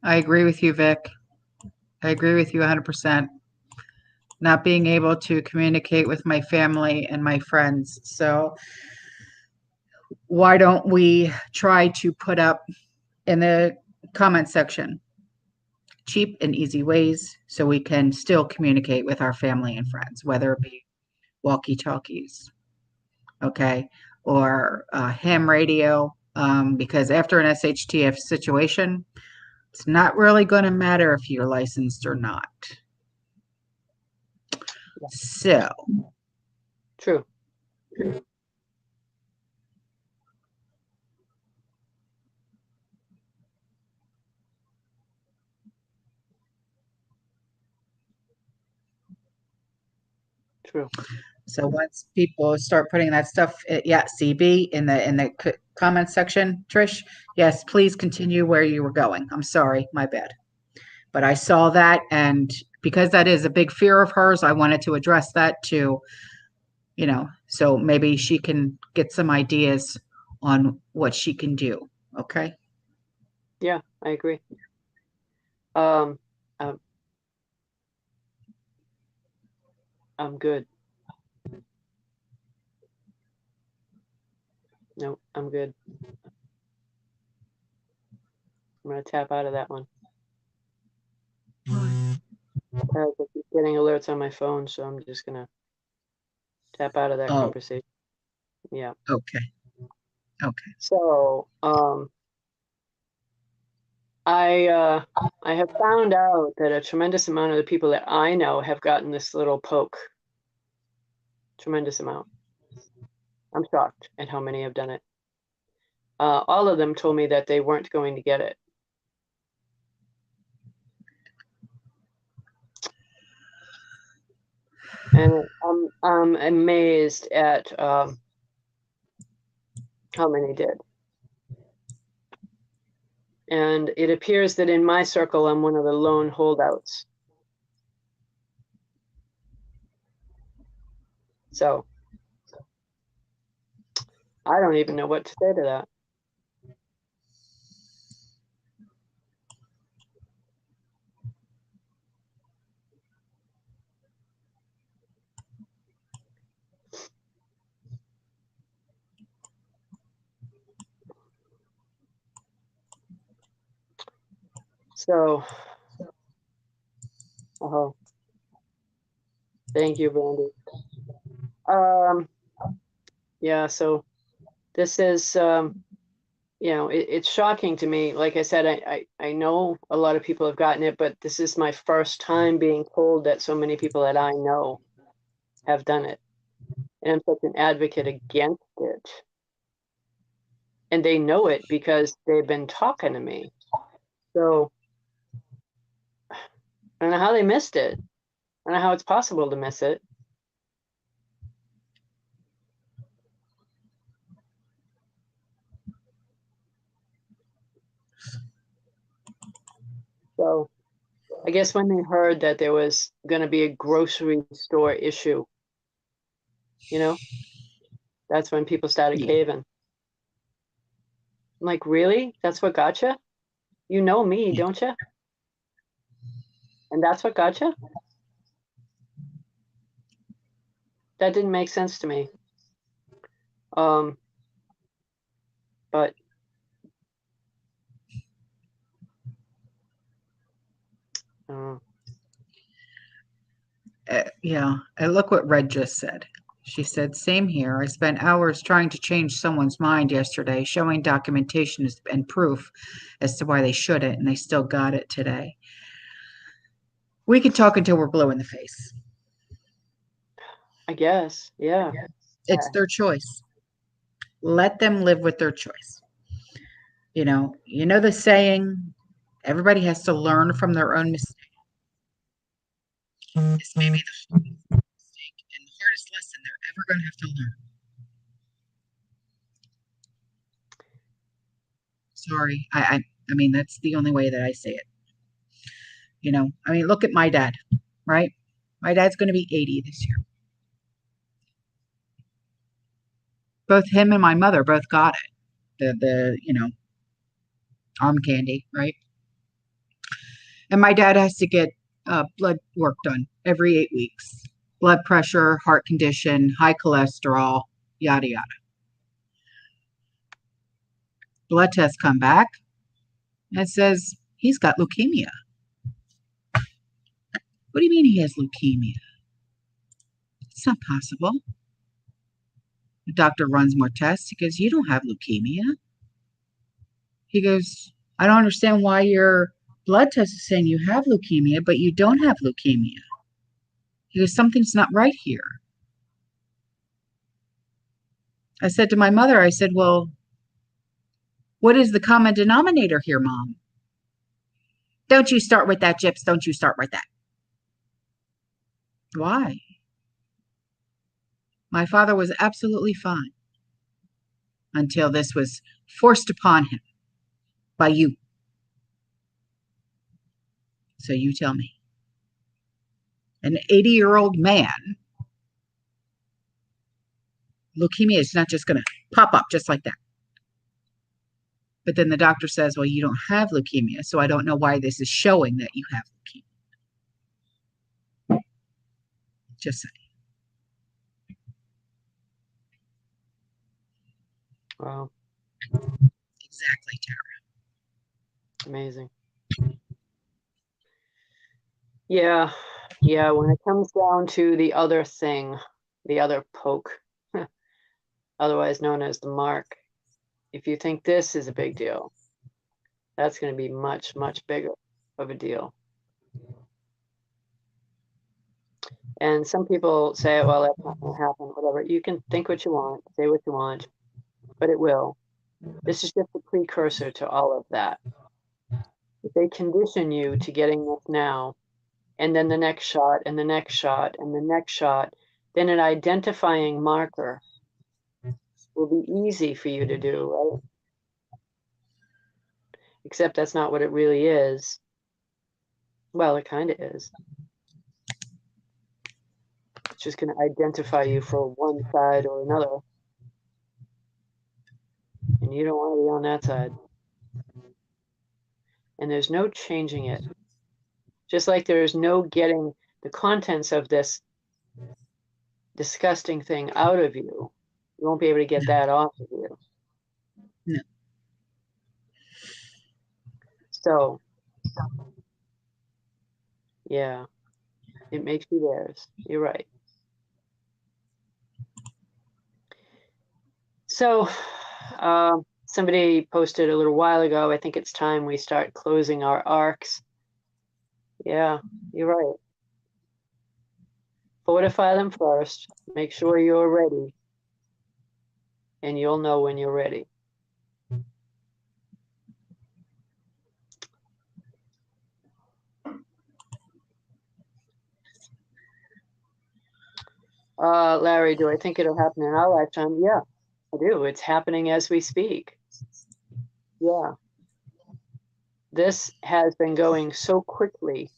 I agree with you, Vic. I agree with you 100%. Not being able to communicate with my family and my friends. So why don't we try to put up in the comment section cheap and easy ways so we can still communicate with our family and friends, whether it be walkie-talkies, okay, or ham radio, because after an SHTF situation, it's not really going to matter if you're licensed or not. So, True. True. So once people start putting that stuff, yeah, CB in the comment section, Trish, yes, please continue where you were going. I'm sorry, my bad. But I saw that, and because that is a big fear of hers, I wanted to address that too, so maybe she can get some ideas on what she can do. Okay. Yeah, I agree. Um, I'm, I'm good. No, I'm good. I'm gonna tap out of that one. I keep getting alerts on my phone, so I'm just gonna tap out of that Oh, conversation. Yeah. okay. Okay. So, I have found out that a tremendous amount of the people that I know have gotten this little poke. Tremendous amount. I'm shocked at how many have done it. All of them told me that they weren't going to get it. And I'm amazed at how many did. And it appears that in my circle, I'm one of the lone holdouts. So I don't even know what to say to that. So, oh, thank you, Brandy. Yeah, so this is, it's shocking to me. Like I said, I know a lot of people have gotten it, but this is my first time being told that so many people that I know have done it. And I'm such an advocate against it. And they know it because they've been talking to me. So I don't know how they missed it. I don't know how it's possible to miss it. So I guess when they heard that there was going to be a grocery store issue, that's when people started Yeah. caving. I'm like, really? That's what got you? You know me, Yeah. don't you? And that's what got you? That didn't make sense to me. But uh, Yeah. And look what Red just said. She said, same here. I spent hours trying to change someone's mind yesterday, showing documentation and proof as to why they shouldn't, and they still got it today. We can talk until we're blue in the face. I guess, yeah. It's their choice. Let them live with their choice. The saying, everybody has to learn from their own mistake. This may be the hardest mistake and the hardest lesson they're ever going to have to learn. Sorry. I mean, that's the only way that I say it. Look at my dad, right? My dad's going to be 80 this year. Both him and my mother both got it. The arm candy, right? And my dad has to get blood work done every 8 weeks. Blood pressure, heart condition, high cholesterol, yada yada. Blood tests come back and it says he's got leukemia. What do you mean he has leukemia? It's not possible. The doctor runs more tests. He goes, you don't have leukemia. He goes, I don't understand why your blood test is saying you have leukemia, but you don't have leukemia. He goes, something's not right here. I said to my mother, I said, well, what is the common denominator here, Mom? Don't you start with that, Gyps. Don't you start with that. Why? My father was absolutely fine until this was forced upon him by you. So you tell me. An 80-year-old man, leukemia is not just going to pop up just like that. But then the doctor says, well, you don't have leukemia, so I don't know why this is showing that you have leukemia. Just saying. Wow. Exactly, Tara. Amazing. Yeah. Yeah. When it comes down to the other thing, the other poke, otherwise known as the mark, if you think this is a big deal, that's going to be much, much bigger of a deal. And some people say, well, that's not going to happen, whatever. You can think what you want, say what you want, but it will. This is just a precursor to all of that. If they condition you to getting this now, and then the next shot, and the next shot, and the next shot, then an identifying marker will be easy for you to do, right? Except that's not what it really is. Well, it kind of is. It's just going to identify you for one side or another. And you don't want to be on that side. And there's no changing it. Just like there's no getting the contents of this disgusting thing out of you. You won't be able to get that off of you. No. So, yeah, it makes you theirs. You're right. So, somebody posted a little while ago, I think it's time we start closing our arcs. Yeah, you're right. Fortify them first. Make sure you're ready. And you'll know when you're ready. Larry, do I think it'll happen in our lifetime? Yeah, I do. It's happening as we speak. Yeah. This has been going so quickly,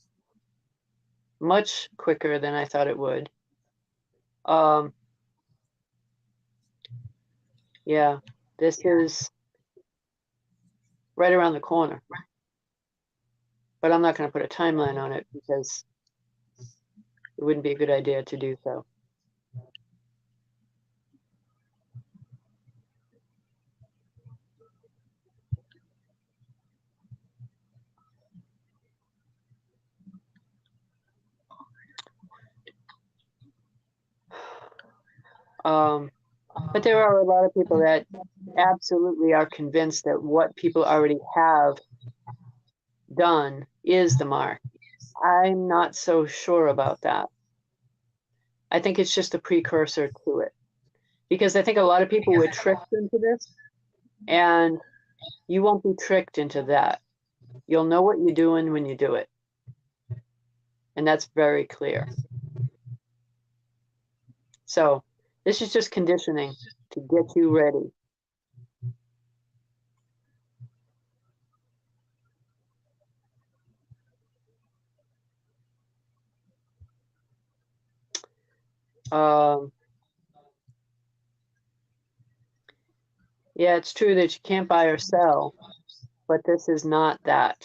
much quicker than I thought it would. Yeah, this is right around the corner. But I'm not going to put a timeline on it because it wouldn't be a good idea to do so. But there are a lot of people that absolutely are convinced that what people already have done is the mark. I'm not so sure about that. I think it's just a precursor to it. Because I think a lot of people were tricked into this, and you won't be tricked into that. You'll know what you're doing when you do it. And that's very clear. So this is just conditioning to get you ready. Yeah, it's true that you can't buy or sell, but this is not that.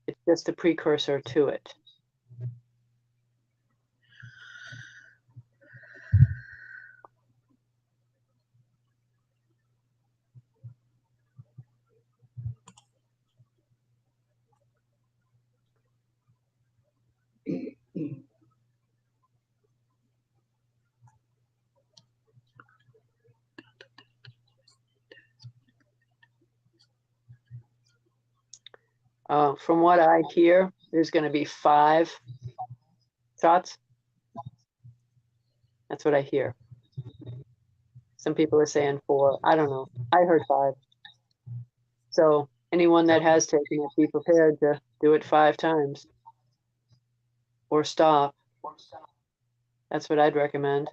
It's just a precursor to it. From what I hear, there's going to be 5 shots. That's what I hear. Some people are saying 4. I don't know. I heard 5. So anyone that has taken it, be prepared to do it 5 times or stop. That's what I'd recommend.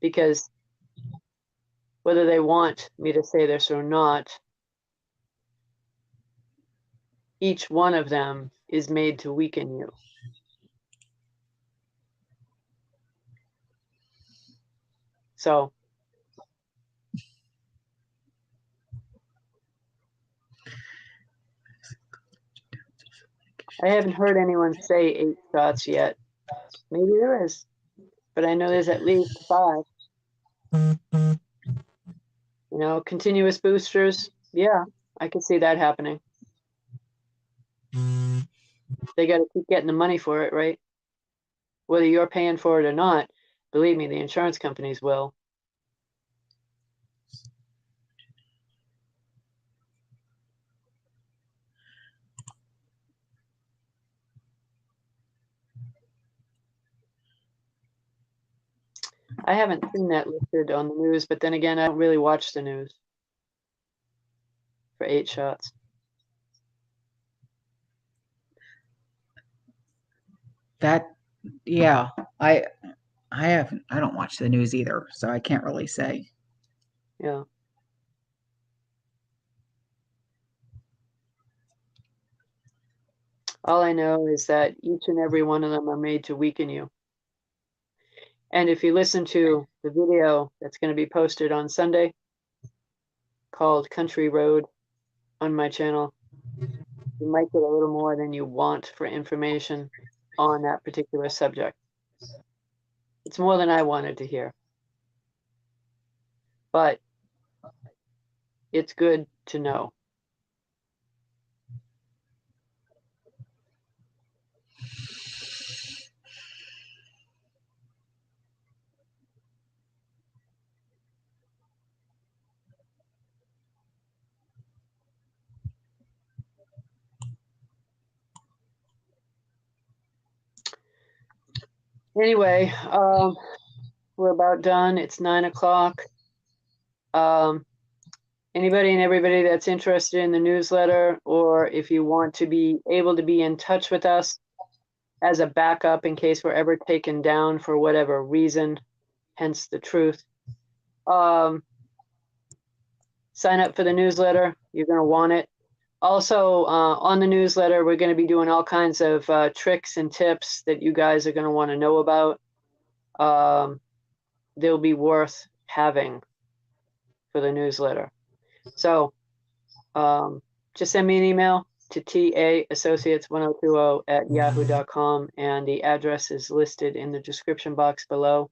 because whether they want me to say this or not, each one of them is made to weaken you. So I haven't heard anyone say 8 shots yet. Maybe there is, but I know there's at least 5. You know, continuous boosters. Yeah, I can see that happening. They got to keep getting the money for it, right? Whether you're paying for it or not, believe me, the insurance companies will. I haven't seen that listed on the news, but then again, I don't really watch the news for 8 shots. Yeah, I don't watch the news either, so I can't really say. Yeah. All I know is that each and every one of them are made to weaken you. And if you listen to the video that's going to be posted on Sunday called Country Road on my channel, you might get a little more than you want for information on that particular subject. It's more than I wanted to hear. But it's good to know. Anyway, we're about done. It's 9 o'clock. Anybody and everybody that's interested in the newsletter, or if you want to be able to be in touch with us as a backup in case we're ever taken down for whatever reason, hence the truth, sign up for the newsletter. You're going to want it. Also, on the newsletter, we're going to be doing all kinds of tricks and tips that you guys are going to want to know about. They'll be worth having for the newsletter. So just send me an email to taassociates1020@yahoo.com, and the address is listed in the description box below.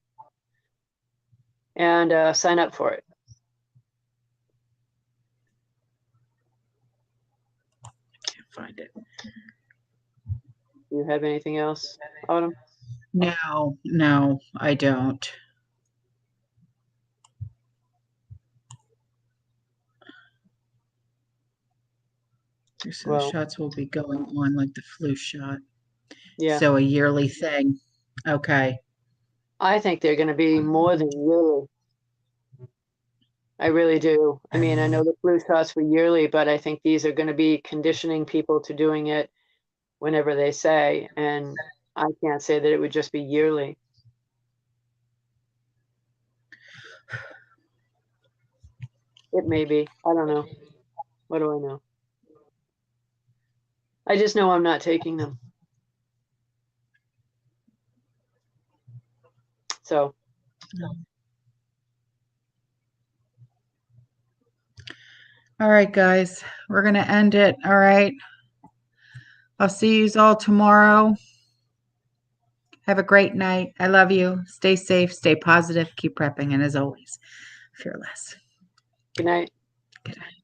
And sign up for it. Can't find it. Do you have anything else, Autumn? No, I don't. So Well, shots will be going on like the flu shot. yeah. So a yearly thing. Okay. I think they're going to be more than yearly. I really do. I mean, I know the flu shots were yearly, but I think these are going to be conditioning people to doing it whenever they say. And I can't say that it would just be yearly. It may be. I don't know. What do I know? I just know I'm not taking them. So. All right, guys, we're going to end it. All right. I'll see you all tomorrow. Have a great night. I love you. Stay safe, stay positive, keep prepping, and as always, fearless. Good night. Good night.